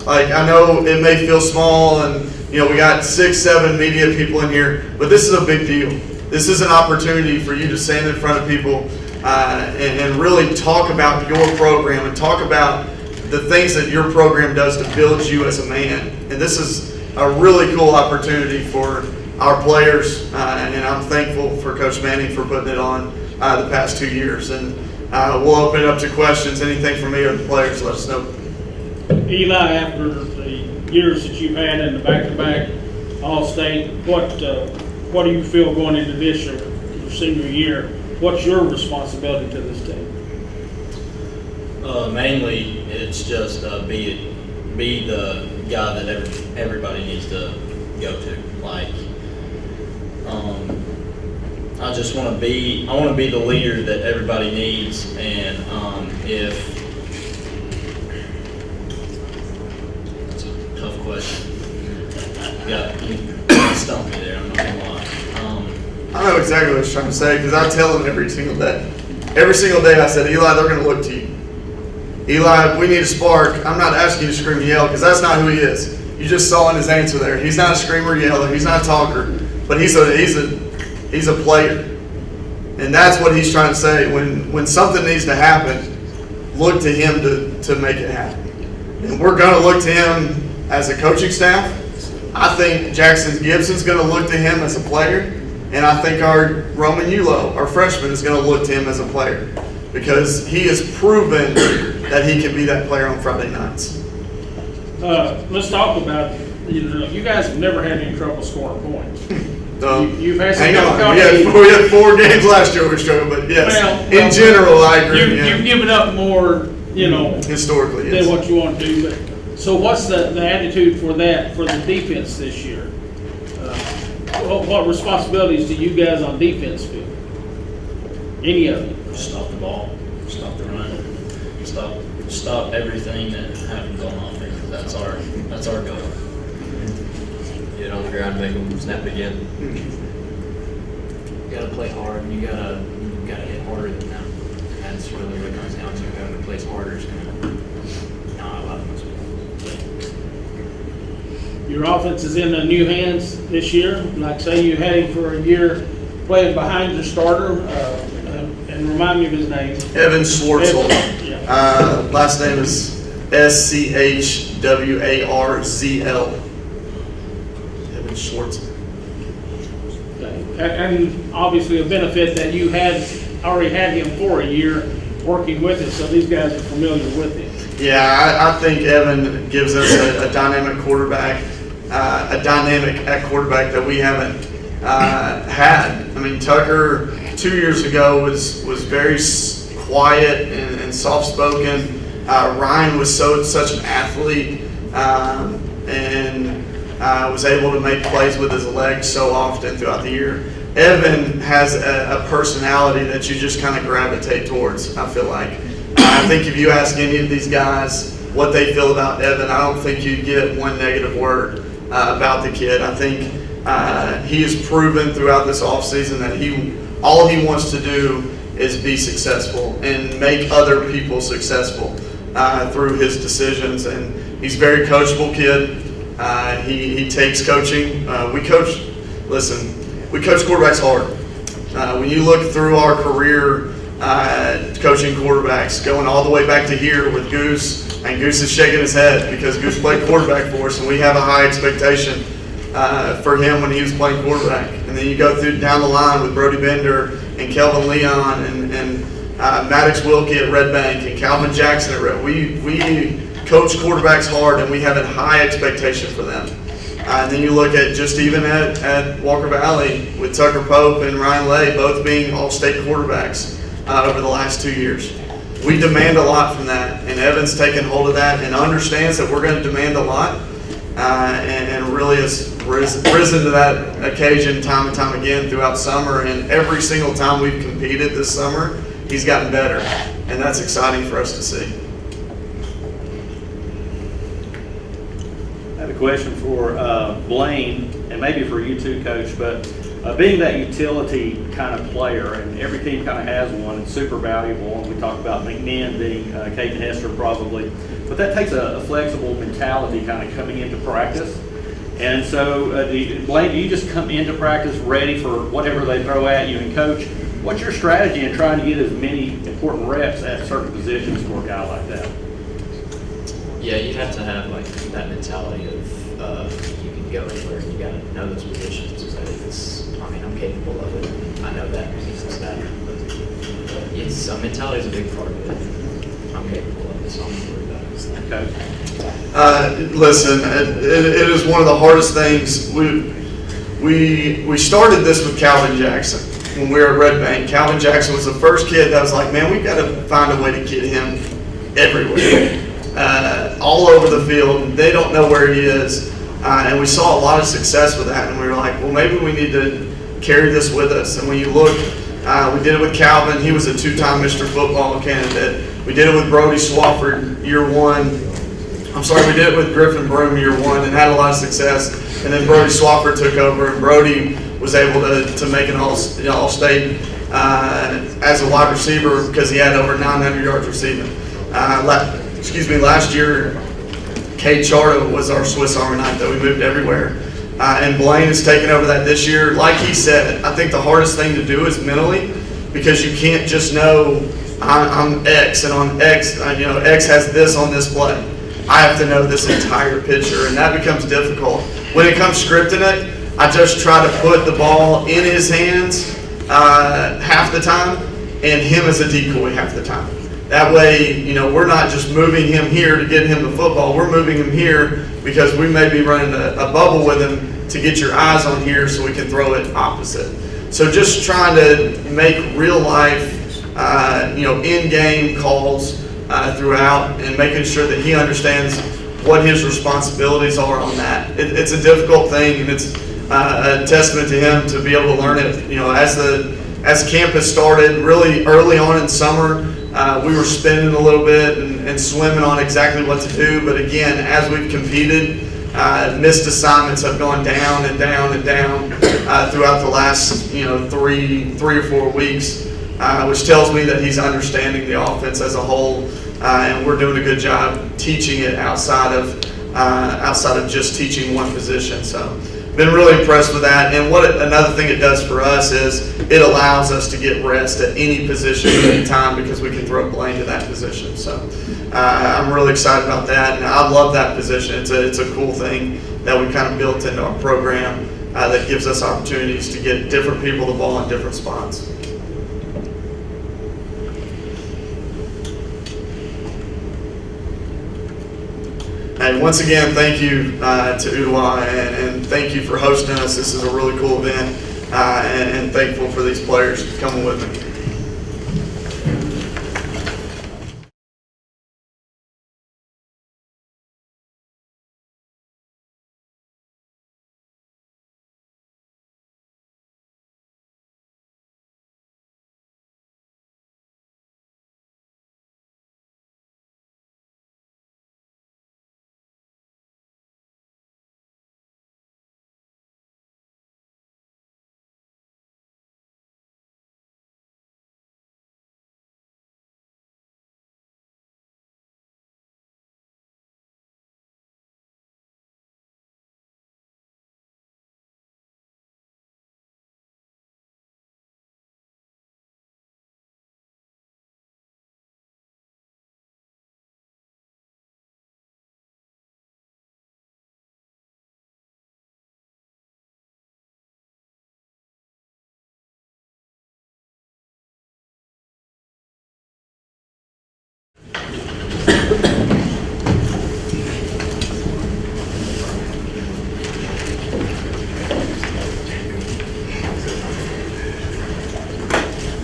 Like, I know it may feel small, and we got 6, 7 media people in here, but this is a big deal. This is an opportunity for you to stand in front of people and really talk about your program and talk about the things that your program does to build you as a man. And this is a really cool opportunity for our players, and I'm thankful for Coach Manning for putting it on the past 2 years. And we'll open it up to questions. Anything from me or the players, let us know. Eli, after the years that you've had in the back-to-back All-State, what do you feel going into this year, your senior year? What's your responsibility to this team? Mainly, it's just be the guy that everybody needs to go to. Like, I just want to be the leader that everybody needs, and if that's a tough question. You stumped me there. I'm not gonna lie. I know exactly what I was trying to say, because I tell them every single day. Every single day I said, Eli, they're going to look to you. Eli, we need a spark. I'm not asking you to scream and yell, because that's not who he is. You just saw in his answer there. He's not a screamer yeller. He's not a talker, but he's a player. And that's what he's trying to say. When something needs to happen, look to him to make it happen. And we're going to look to him as a coaching staff. I think Jackson Gibson's going to look to him as a player. And I think our Roman Yulo, our freshman, is going to look to him as a player, because he has proven that he can be that player on Friday nights. Let's talk about, you guys have never had any trouble scoring points. You've had some hang on, difficulty. we had 4 games last year we struggled, but yes, in general, I agree. You've given up more, historically, than what you want to do. But, so what's the attitude for that, for the defense this year? What responsibilities do you guys on defense feel? Any of you? Stop the ball, stop the run, stop everything that happens on offense. That's our goal. Get on the ground, make them snap again. You gotta play hard, and you gotta hit harder than them. And that's really what it comes down to. Whoever plays harder is gonna not allow them to. Your offense is in the new hands this year. Like say you had him for a year playing behind your starter, and remind me of his name. Evan Schwartzel. Yeah. Last name is Schwartzl. Evan Schwartzel. Okay. And obviously a benefit that you already had him for a year working with us, so these guys are familiar with him. Yeah, I think Evan gives us a dynamic quarterback, at quarterback that we haven't had. I mean, Tucker 2 years ago was very quiet and soft-spoken. Ryan was such an athlete and was able to make plays with his legs so often throughout the year. Evan has a personality that you just kind of gravitate towards, I feel like. I think if you ask any of these guys what they feel about Evan, I don't think you'd get one negative word about the kid. I think he has proven throughout this offseason that all he wants to do is be successful and make other people successful through his decisions. And he's a very coachable kid. He takes coaching. We coach quarterbacks hard. When you look through our career coaching quarterbacks, going all the way back to here with Goose, and Goose is shaking his head because Goose played quarterback for us, and we have a high expectation for him when he was playing quarterback. And then you go through down the line with Brody Bender and Kelvin Leon and Maddox Wilkie at Red Bank and Calvin Jackson at Red. We coach quarterbacks hard, and we have a high expectation for them. And then you look at just even at Walker Valley with Tucker Pope and Ryan Lay both being all-state quarterbacks. over the last 2 years. We demand a lot from that, and Evan's taken hold of that and understands that we're going to demand a lot, and really has risen to that occasion time and time again throughout summer. And every single time we've competed this summer, he's gotten better, and that's exciting for us to see. I have a question for Blaine, and maybe for you too, Coach, but being that utility kind of player, and every team kind of has one, it's super valuable, and we talk about McMinn being Caden Hester probably, but that takes a flexible mentality kind of coming into practice. And so, Blaine, do you just come into practice ready for whatever they throw at you? And Coach, what's your strategy in trying to get as many important reps at certain positions for a guy like that? Yeah, you have to have like that mentality of you can go anywhere and you got to know those positions. I'm capable of it. I know that because that. But it's mentality is a big part of it. I'm capable of it, so I'm not worried about it. Okay. Listen, it is one of the hardest things. We started this with Calvin Jackson when we were at Red Bank. Calvin Jackson was the first kid that was like, man, we got to find a way to get him everywhere, all over the field. They don't know where he is. And we saw a lot of success with that, and we were like, well, maybe we need to carry this with us. And when you look, we did it with Calvin. He was a two-time Mr. Football candidate. We did it with Brody Swafford year one. We did it with Griffin Broom year one and had a lot of success. And then Brody Swafford took over, and Brody was able to make an all-state as a wide receiver because he had over 900 yards receiving. Last year, Cade Chardo was our Swiss Army knife that we moved everywhere. And Blaine has taken over that this year. Like he said, I think the hardest thing to do is mentally, because you can't just know I'm X, and on X, X has this on this play. I have to know this entire picture, and that becomes difficult. When it comes scripting it, I just try to put the ball in his hands half the time, and him as a decoy half the time. That way, we're not just moving him here to get him the football. We're moving him here because we may be running a bubble with him to get your eyes on here so we can throw it opposite. So just trying to make real life, in-game calls throughout, and making sure that he understands what his responsibilities are on that. It's a difficult thing, and it's a testament to him to be able to learn it. As camp has started really early on in summer, we were spinning a little bit and swimming on exactly what to do. But again, as we've competed, missed assignments have gone down and down and down throughout the last 3 or 4 weeks, which tells me that he's understanding the offense as a whole, and we're doing a good job teaching it outside of just teaching one position. So been really impressed with that. And another thing it does for us is it allows us to get rest at any position at any time because we can throw Blaine to that position. So I'm really excited about that, and I love that position. It's a cool thing that we kind of built into our program that gives us opportunities to get different people the ball in different spots. And once again, thank you to UDWA, and thank you for hosting us. This is a really cool event, and thankful for these players coming with me.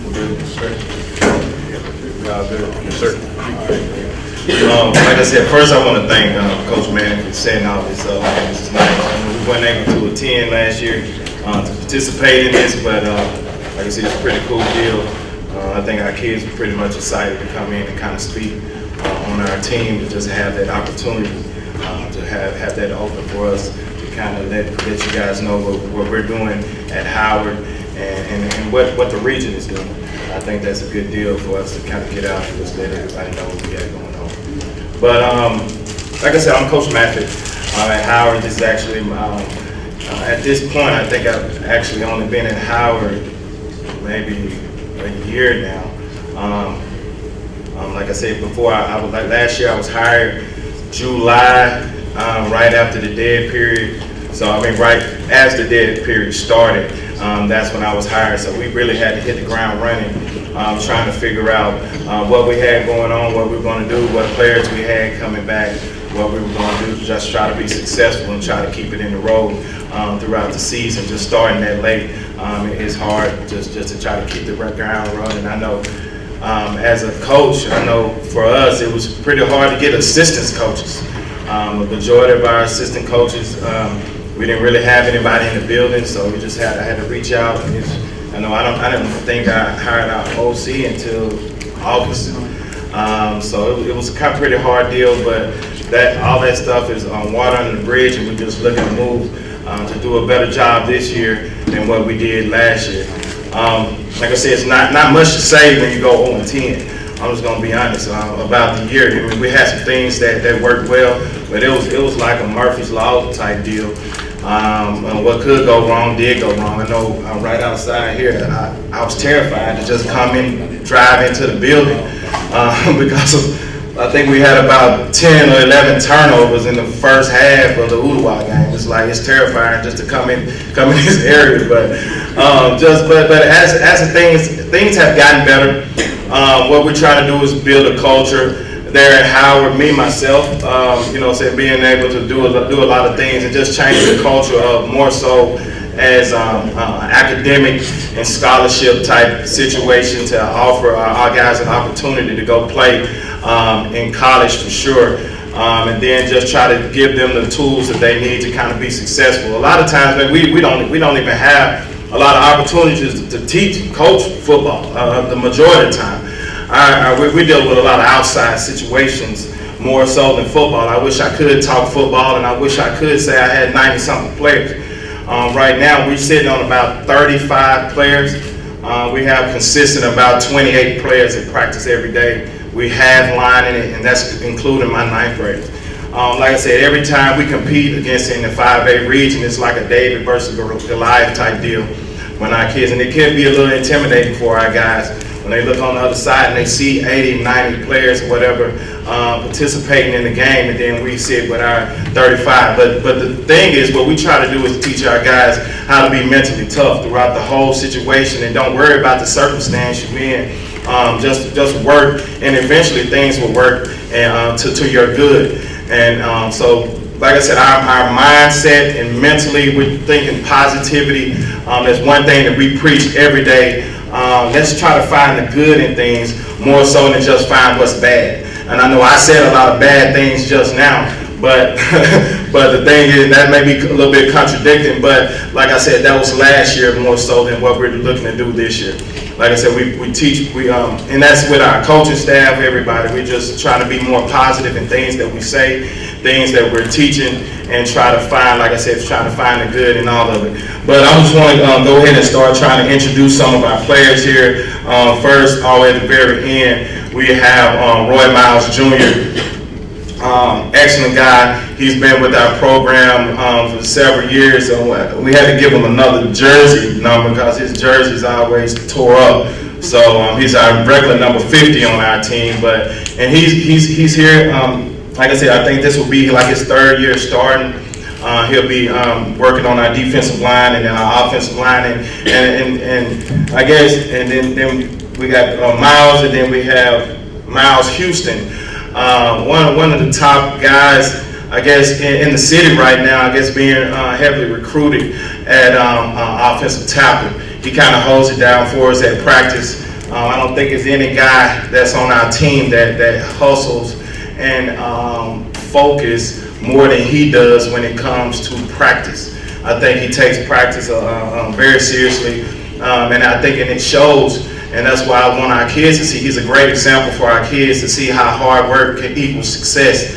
We'll do it straight. Like I said, first I want to thank Coach Manning for setting all this up. This is nice. We weren't able to attend last year to participate in this, but like I said, it's a pretty cool deal. I think our kids were pretty much excited to come in and kind of speak on our team, to just have that opportunity to have that open for us to kind of let you guys know what we're doing at Howard and what the region is doing. I think that's a good deal for us to kind of get out and just let everybody know what we got going on. But like I said, I'm Coach Maffitt at Howard. This is actually, at this point, I think I've actually only been at Howard maybe a year now. Like I said before, like last year I was hired July, right after the dead period. So I mean, right as the dead period started, that's when I was hired. So we really had to hit the ground running, trying to figure out what we had going on, what we were going to do, what players we had coming back, what we were going to do to just try to be successful and try to keep it in the road throughout the season. Just starting that late is hard, just to try to keep the ground running. I know as a coach, I know for us it was pretty hard to get assistant coaches. The majority of our assistant coaches, we didn't really have anybody in the building, so we just I had to reach out. And I didn't think I hired our OC until August. So it was kind of pretty hard deal, but all that stuff is water under the bridge, and we're just looking to move to do a better job this year than what we did last year. Like I said, it's not much to say when you go 0-10. I'm just gonna be honest about the year. I mean, we had some things that worked well, but it was like a Murphy's Law type deal. And what could go wrong did go wrong. I know right outside here, I was terrified to just come in, drive into the building because I think we had about 10 or 11 turnovers in the first half of the Udowa game. It's terrifying just to come in this area. But as things have gotten better, what we try to do is build a culture there at Howard. Me myself, being able to do a lot of things and just change the culture of more so as academic and scholarship type situation to offer our guys an opportunity to go play in college for sure, and then just try to give them the tools that they need to kind of be successful. A lot of times, man, we don't even have a lot of opportunities to coach football the majority of the time. We deal with a lot of outside situations more so than football. I wish I could talk football, and I wish I could say I had 90-something players. Right now, we're sitting on about 35 players. We have consistent about 28 players that practice every day. We have line in it, and that's including my 9th graders. Like I said, every time we compete against in the 5A region, it's like a David versus Goliath type deal when our kids, and it can be a little intimidating for our guys when they look on the other side and they see 80, 90 players or whatever participating in the game, and then we sit with our 35. But the thing is, what we try to do is teach our guys how to be mentally tough throughout the whole situation, and don't worry about the circumstance you're in. Just work, and eventually things will work and to your good. And so, like I said, our mindset and mentally, we're thinking positivity. That's one thing that we preach every day. Let's try to find the good in things more so than just find what's bad. And I know I said a lot of bad things just now, but but the thing is, that may be a little bit contradicting. But like I said, that was last year more so than what we're looking to do this year. Like I said, we teach, and that's with our coaching staff, everybody. We're just trying to be more positive in things that we say, things that we're teaching, and try to find, like I said, trying to find the good in all of it. But I just want to go ahead and start trying to introduce some of our players here. First, all the way at the very end, we have Roy Miles Jr., excellent guy. He's been with our program for several years. So we had to give him another jersey number because his jersey's always tore up. So he's our regular number 50 on our team. And he's here. Like I said, I think this will be like his 3rd year starting. He'll be working on our defensive line and then our offensive line, and I guess, and then we got Miles, and then we have Miles Houston. One of the top guys, I guess, in the city right now, I guess being heavily recruited at offensive tackle. He kind of holds it down for us at practice. I don't think there's any guy that's on our team that hustles and focus more than he does when it comes to practice. I think he takes practice very seriously, and I think it shows, and that's why I want our kids to see. He's a great example for our kids to see how hard work can equal success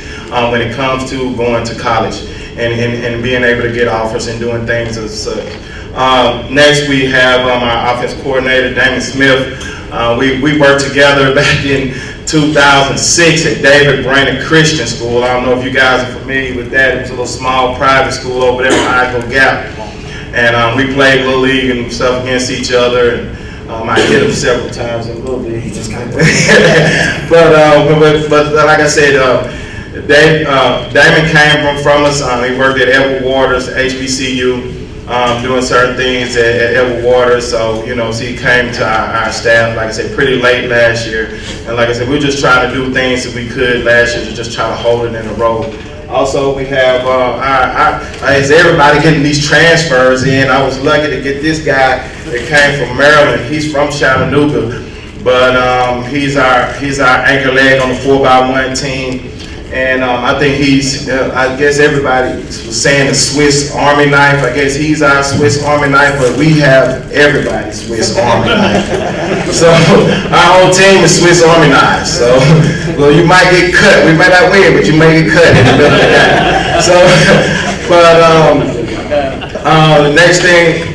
when it comes to going to college and being able to get offers and doing things as such. Next, we have our offense coordinator, Damon Smith. We worked together back in 2006 at David Brandon Christian School. I don't know if you guys are familiar with that. It was a little small private school over there on Idaho Gap. And we played Little League and stuff against each other. And I hit him several times in Little League. But like I said, Damon came from us. He worked at Edward Waters, HBCU. Doing certain things at Edward Waters, so he came to our staff, like I said, pretty late last year, and like I said, we were just trying to do things that we could last year to just try to hold it in a row. Also, we have as everybody getting these transfers in, I was lucky to get this guy that came from Maryland. He's from Chattanooga, but he's our anchor leg on the 4x1 team. And I think he's, I guess everybody was saying the Swiss Army knife. I guess he's our Swiss Army knife, but we have everybody's Swiss Army knife. So our whole team is Swiss Army knives. So, well, you might get cut. We might not win, but you may get cut in the middle of the game. So, but the next thing,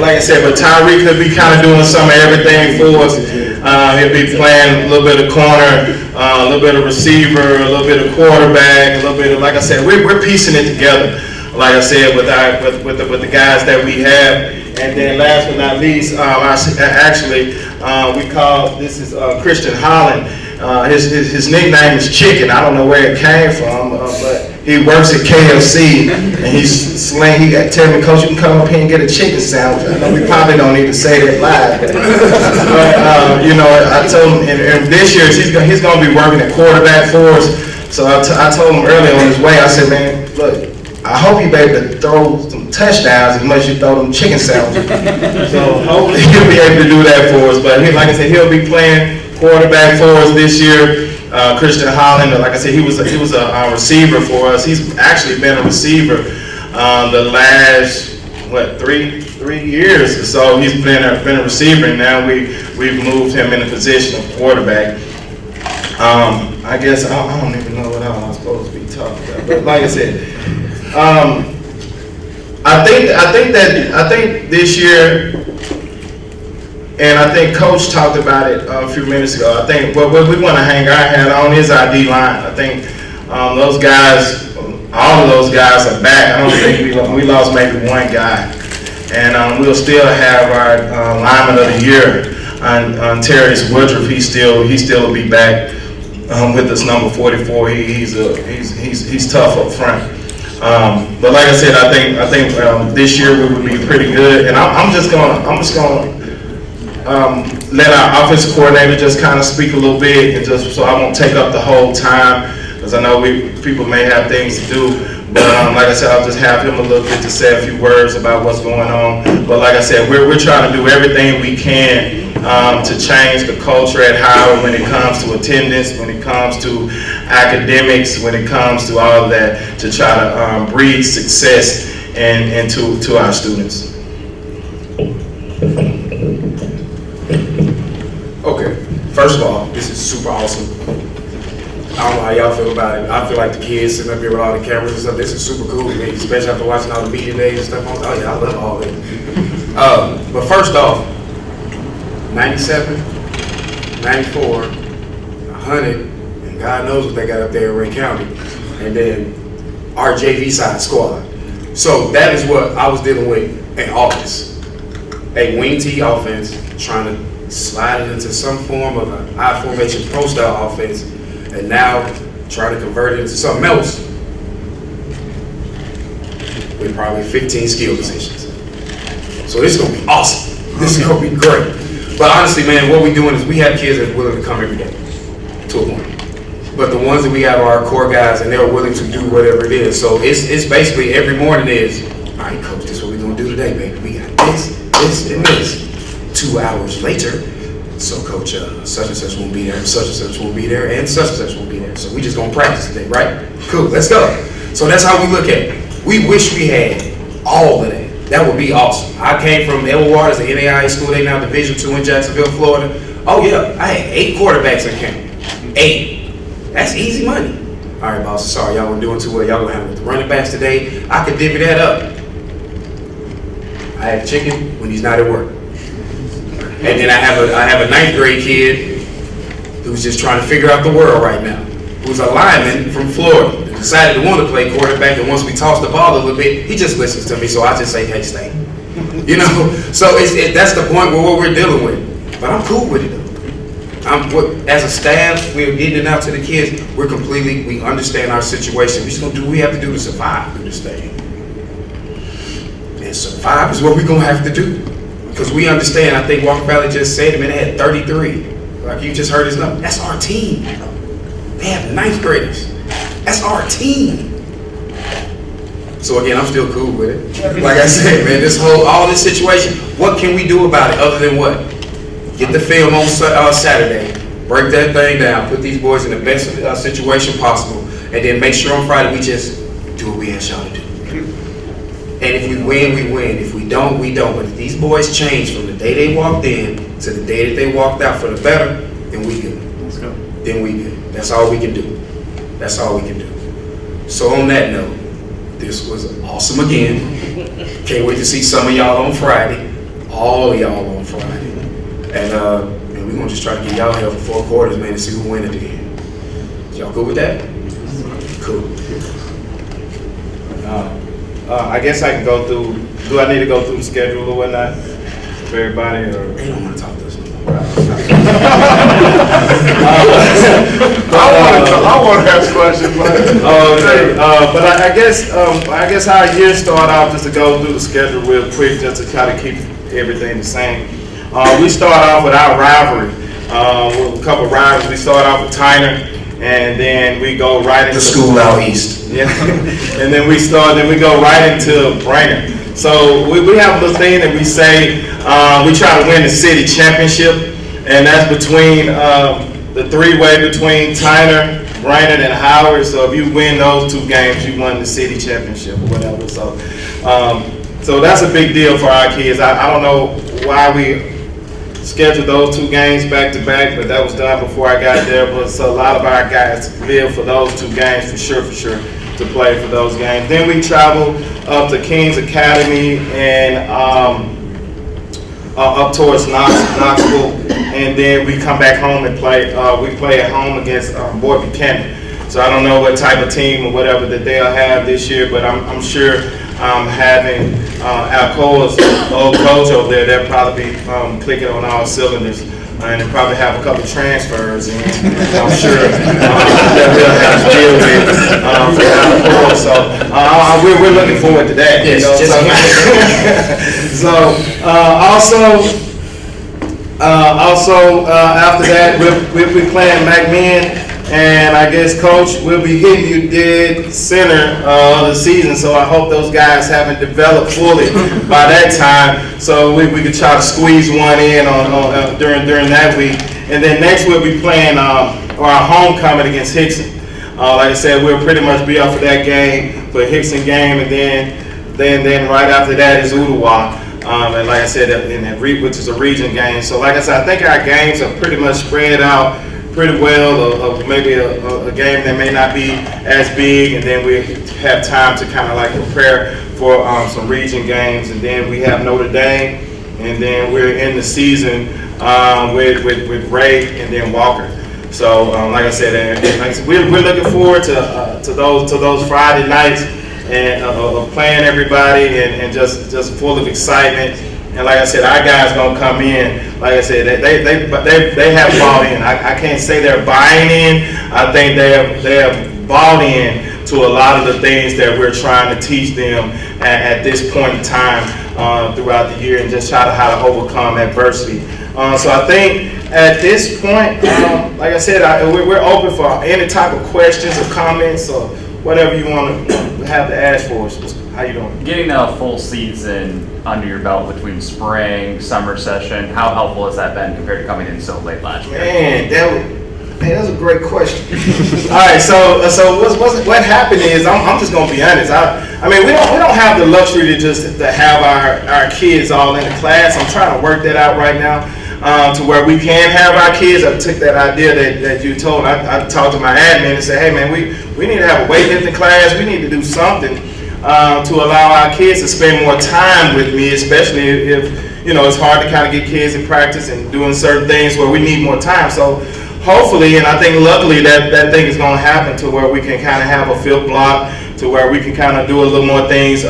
like I said, but Tyreek could be kind of doing some of everything for us. He'll be playing a little bit of corner, a little bit of receiver, a little bit of quarterback, a little bit of, like I said, we're piecing it together. Like I said, with the guys that we have. And then last but not least, we call, this is Christian Holland. His nickname is Chicken. I don't know where it came from, but he works at KFC, and he tell me, Coach, you can come up here and get a chicken sandwich. I know we probably don't need to say that live, but I told him, and this year he's going to be working at quarterback for us. So I told him early on his way, I said, man, look, I hope you be able to throw some touchdowns as much as you throw them chicken sandwiches. So hopefully he'll be able to do that for us. But like I said, he'll be playing quarterback for us this year. Christian Holland, like I said, he was a receiver for us. He's actually been a receiver the last 3 years or so. He's been a receiver, and now we've moved him in the position of quarterback. I guess I don't even know what else I'm supposed to be talking about. But like I said, I think this year. And I think Coach talked about it a few minutes ago. I think what we want to hang our hat on is our D-line. I think those guys, all of those guys are back. I don't think we lost maybe one guy. And we'll still have our lineman of the year on Terrence Woodruff. He still will be back with us, number 44. He's tough up front. But like I said, I think this year we would be pretty good. And I'm just gonna let our offensive coordinator just kind of speak a little bit, and just so I won't take up the whole time, because I know people may have things to do. But like I said, I'll just have him a little bit to say a few words about what's going on. But like I said, we're trying to do everything we can to change the culture at Howard when it comes to attendance, when it comes to academics, when it comes to all of that, to try to breed success into our students. Okay, first of all, this is super awesome. I don't know how y'all feel about it. I feel like the kids sitting up here with all the cameras and stuff, this is super cool to me, especially after watching all the media days and stuff. Oh yeah, I love all of it. But first off, 97, 94, 100, and God knows what they got up there in Ray County, and then our JV side squad. So that is what I was dealing with in August. A wing T offense trying to slide it into some form of an I formation pro style offense, and now try to convert it into something else with probably 15 skill positions. So this is gonna be awesome. This is gonna be great. But honestly, man, what we're doing is we have kids that are willing to come every day to a point. But the ones that we have are our core guys, and they're willing to do whatever it is. So it's basically every morning is, all right, coach, this is what we're gonna do today, baby. We got this, and this. 2 hours later, So coach, such and such won't be there, such and such won't be there, and such won't be there. So we just gonna practice today, right? Cool, let's go. So that's how we look at it. We wish we had all of that. That would be awesome. I came from Edward Waters, the NAIA school. They now Division II in Jacksonville, Florida. Oh yeah, I had 8 quarterbacks in camp. 8. That's easy money. All right, boss. Sorry, y'all weren't doing too well. Y'all gonna have the running backs today. I could divvy that up. I have chicken when he's not at work. And then I have a 9th grade kid who's just trying to figure out the world right now. Who's a lineman from Florida. Decided to want to play quarterback, and once we toss the ball a little bit, he just listens to me, so I just say, hey, stay. You know, so that's the point where what we're dealing with. But I'm cool with it though. As a staff, we're getting it out to the kids. We understand our situation. We're just gonna do what we have to do to survive through this thing. And survive is what we're gonna have to do. Because we understand, I think Walker Valley just said it, man, they had 33. Like you just heard his number. That's our team. They have 9th graders. That's our team. So again, I'm still cool with it. Like I said, man, all this situation, what can we do about it other than what? Get the film on Saturday, break that thing down, put these boys in the best situation possible, and then make sure on Friday we just do what we ask y'all to do. And if we win, we win. If we don't, we don't. But if these boys change from the day they walked in to the day that they walked out for the better, then we good. Let's go. Then we good. That's all we can do. That's all we can do. So on that note, this was awesome again. Can't wait to see some of y'all on Friday. All of y'all on Friday. And we're gonna just try to get y'all here for 4 quarters, man, to see who win at the end. Y'all good with that? Cool. I guess I can go through. Do I need to go through the schedule or whatnot for everybody? Or They don't want to talk to us anymore. I want to ask questions. But I guess our year start off just to go through the schedule real quick, just to try to keep everything the same. We start off with our rivalry. With a couple of rivals. We start off with Tyner, and then we go right into the school out east. Yeah, and then we go right into Brainerd. So we have a little thing that we say, we try to win the city championship, and that's between the 3-way between Tyner, Brainerd, and Howard. So if you win those 2 games, you won the city championship or whatever. So that's a big deal for our kids. I don't know why we scheduled those 2 games back to back, but that was done before I got there. But so a lot of our guys live for those 2 games for sure, to play for those games. Then we travel up to Kings Academy and up towards Knoxville, and then we come back home and play. We play at home against Boyd Buchanan. So I don't know what type of team or whatever that they'll have this year, but I'm sure having Alcoa's old coach over there, they'll probably be clicking on all cylinders. And they'll probably have a couple transfers, and I'm sure that we'll have to deal with for Alcoa. So we're looking forward to that. Yes, also after that, we'll be playing McMinn. And I guess, Coach, we'll be hitting you dead center of the season, so I hope those guys haven't developed fully by that time, so we could try to squeeze one in on during that week. And then next we'll be playing our homecoming against Hickson. Like I said, we'll pretty much be up for that game, for a Hickson game, and then right after that is Ottawa. And like I said, which is a region game. So like I said, I think our games are pretty much spread out pretty well, of maybe a game that may not be as big, and then we have time to kind of like prepare for some region games, and then we have Notre Dame, and then we're in the season with Ray and then Walker. So like I said, we're looking forward to those Friday nights and of playing everybody and just full of excitement. And like I said, our guys gonna come in. Like I said, they have bought in. I can't say they're buying in. I think they have bought in to a lot of the things that we're trying to teach them at this point in time throughout the year, and just try to how to overcome adversity. So I think at this point, like I said, we're open for any type of questions or comments or whatever you want to have to ask for us. How you doing? Getting a full season under your belt between spring, summer session, how helpful has that been compared to coming in so late last year? Man, that was a great question. All right, so what happened is I'm just gonna be honest. I mean we don't have the luxury to have our kids all in the class. I'm trying to work that out right now. To where we can have our kids. I took that idea that you told. I talked to my admin and said, hey man, we need to have a weightlifting class. We need to do something to allow our kids to spend more time with me, especially if you know it's hard to kind of get kids in practice and doing certain things where we need more time. So hopefully, and I think luckily that thing is going to happen to where we can kind of have a fifth block, to where we can kind of do a little more things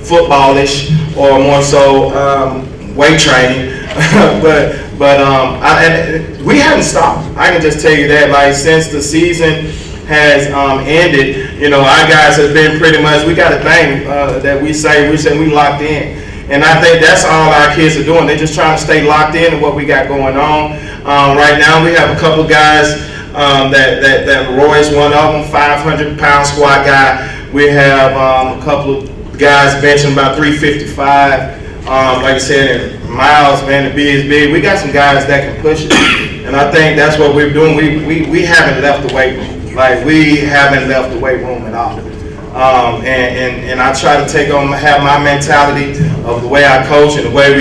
footballish or more so weight training. And we haven't stopped. I can just tell you that, like, since the season has ended, you know, our guys have been pretty much, we got a thing that we say we locked in. And I think that's all our kids are doing. They're just trying to stay locked in to what we got going on. Right now we have a couple guys that Roy's one of them, 500-pound squat guy. We have a couple of guys benching about 355. Like I said, Miles, man, the B is big. We got some guys that can push it, and I think that's what we're doing. We haven't left the weight room. Like, we haven't left the weight room at all. And I try to have my mentality of the way I coach and the way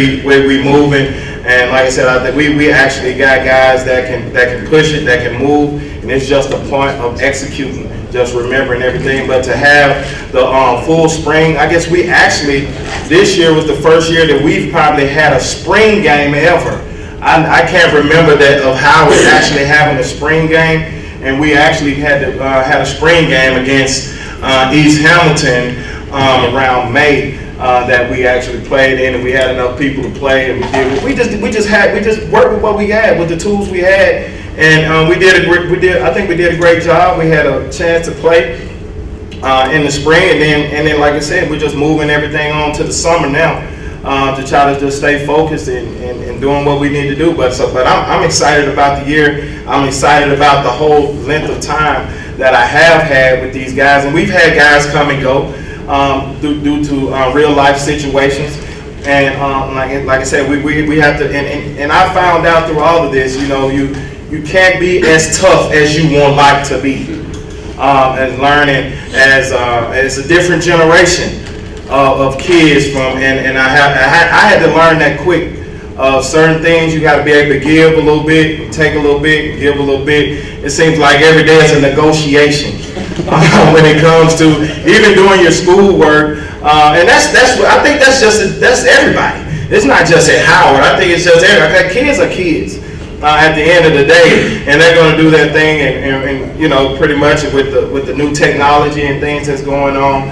we moving. And like I said, I think we actually got guys that can push it, that can move, and it's just a point of executing, just remembering everything. But to have the full spring, I guess we actually, this year was the first year that we've probably had a spring game ever. I can't remember that of how we're actually having a spring game, and we actually had a spring game against East Hamilton around May. That we actually played in, and we had enough people to play, and we just worked with what we had, with the tools we had, and I think we did a great job. We had a chance to play in the spring, and then like I said, we're just moving everything on to the summer now to try to just stay focused and doing what we need to do. But I'm excited about the year. I'm excited about the whole length of time that I have had with these guys, and we've had guys come and go. Due to real life situations, and like I said, we have to. And I found out through all of this, you know, you can't be as tough as you want life to be, and learning as a different generation of kids from. And I had to learn that quick. Certain things you got to be able to give a little bit, take a little bit, give a little bit. It seems like every day is a negotiation when it comes to even doing your schoolwork, and that's what I think. That's everybody. It's not just at Howard. I think it's just everybody. Kids are kids at the end of the day, and they're going to do their thing, and you know, pretty much with the new technology and things that's going on.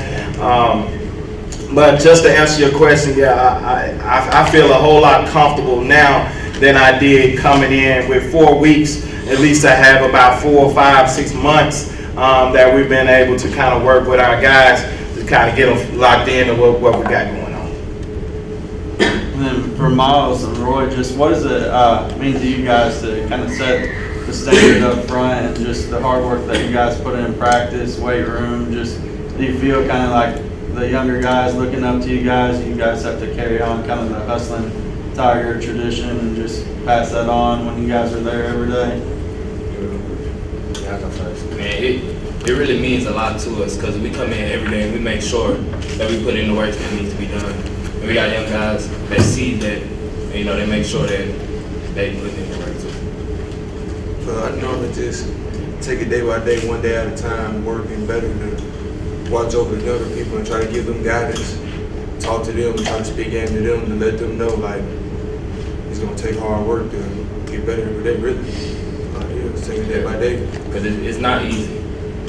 But just to answer your question, yeah, I feel a whole lot comfortable now than I did coming in with 4 weeks. At least I have about 4 or 5, 6 months that we've been able to kind of work with our guys to kind of get them locked in to what we got going on. And then for Miles and Roy, just what does it mean to you guys to kind of set the standard up front, and just the hard work that you guys put in practice, weight room? Just do you feel kind of like the younger guys looking up to you guys have to carry on kind of the hustling Tiger tradition and just pass that on when you guys are there every day? Man, it really means a lot to us because we come in every day and we make sure that we put in the work that needs to be done. And we got young guys that see that, and, you know, they make sure that they put in the work too. I normally just take it day by day, one day at a time, working better than watch over the younger people and try to give them guidance, talk to them, try to speak into them, and let them know, like, it's gonna take hard work to get better every day, really. Just take it day by day. Because it's not easy.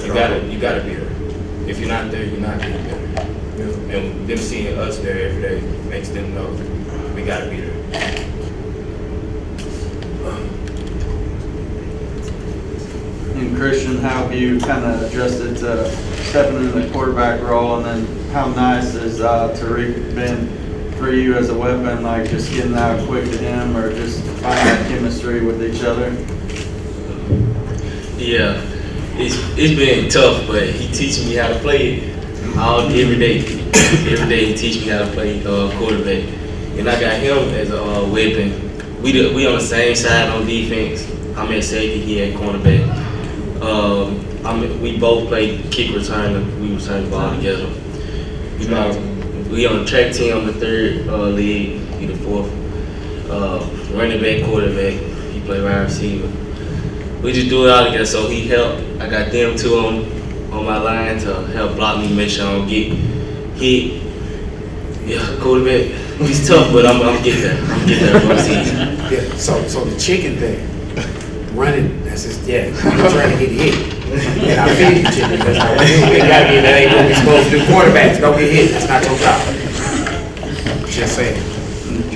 You gotta be there. If you're not there, you're not getting better. Yeah. And them seeing us there every day makes them know we gotta be there. And Christian, how have you kind of adjusted to stepping into the quarterback role, and then how nice has Tariq been for you as a weapon, like just getting out quick to him or just finding that chemistry with each other? Yeah, it's been tough, but he teaching me how to play it. every day he teach me how to play quarterback, and I got him as a weapon. We on the same side on defense. I'm at safety, he at cornerback. We both play kick returner. We return the ball together. We on the track team on the third league. He the fourth. Running back, quarterback. He play wide receiver. We just do it all together. So he helped. I got them two on my line to help block me, make sure I don't get hit. Yeah, quarterback. He's tough, but I'm getting there. I'm getting there for the season. Yeah, so the chicken thing, running, that's just, I'm trying to get hit. And I feed you chicken, because I we gotta be, that ain't what we supposed to do. Quarterbacks, don't get hit, that's not your job. Just saying.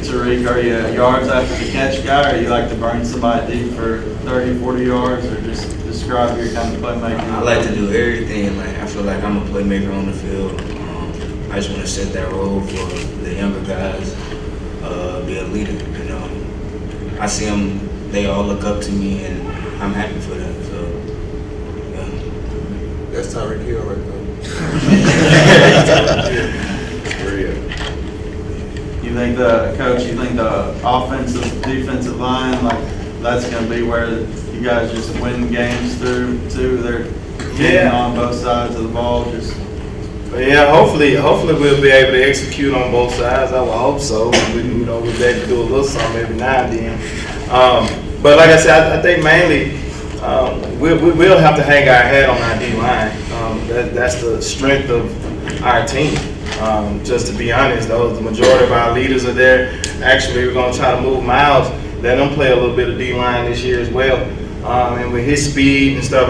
Tariq, are you a yards after the catch guy, or you like to burn somebody deep for 30, 40 yards, or just describe your kind of playmaking? I like to do everything. Like, I feel like I'm a playmaker on the field. I just want to set that role for the younger guys, be a leader, you know. I see them, they all look up to me, and I'm happy for that, so, yeah. That's Tyreek Hill right there. You think you think the offensive, defensive line, like, that's going to be where you guys just win games through, too? They're getting on both sides of the ball, just... Yeah, hopefully we'll be able to execute on both sides. I would hope so. We're able to do a little something every now and then. But like I said, I think mainly we'll have to hang our hat on our D-line. That's the strength of our team. Just to be honest, though, the majority of our leaders are there. Actually, we're going to try to move Miles, let him play a little bit of D-line this year as well. And with his speed and stuff,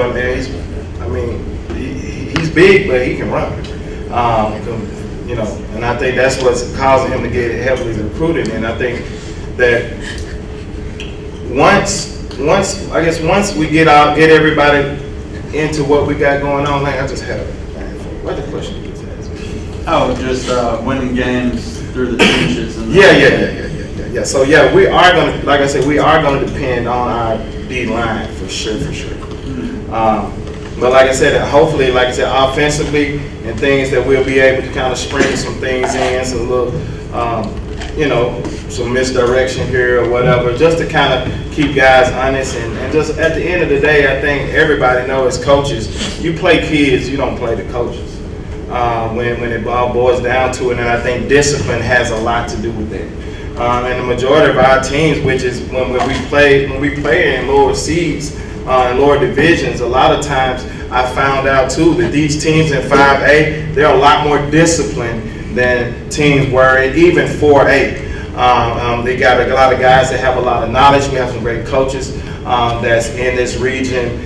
he's big, but he can run. And I think that's what's causing him to get heavily recruited. And I think that once we get everybody into what we got going on, like I just had what the question you just asked me? Oh, just winning games through the trenches. And Yeah. So yeah, we are gonna, like I said, we are gonna depend on our D line for sure. But like I said, hopefully, like I said, offensively and things that we'll be able to kind of spring some things in, some little, some misdirection here or whatever, just to kind of keep guys honest. And just at the end of the day, I think everybody knows as coaches, you play kids, you don't play the coaches. When it all boils down to it, and I think discipline has a lot to do with that. And the majority of our teams, which is when we play in lower seeds, in lower divisions, a lot of times I found out too that these teams in 5A, they're a lot more disciplined than teams were in even 4A. They got a lot of guys that have a lot of knowledge. We have some great coaches that's in this region,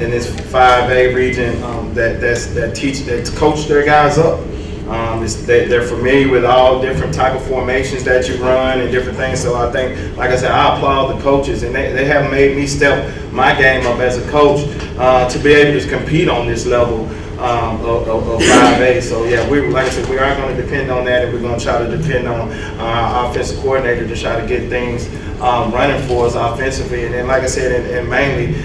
in this 5A region, that coach their guys up. They're familiar with all different type of formations that you run and different things. So I think, like I said, I applaud the coaches, and they have made me step my game up as a coach to be able to compete on this level of 5A. So yeah, like I said, we are going to depend on that, and we're going to try to depend on our offensive coordinator to try to get things running for us offensively, and then, like I said, and mainly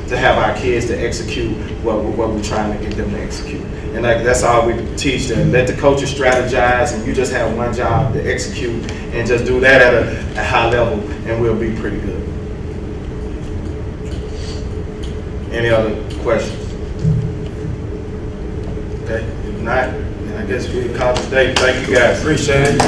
to have our kids to execute what we're trying to get them to execute. And that's all we teach them. Let the coaches strategize, and you just have one job to execute, and just do that at a high level, and we'll be pretty good. Any other questions? Okay, if not, then I guess we'll call it a day. Thank you guys. Appreciate it.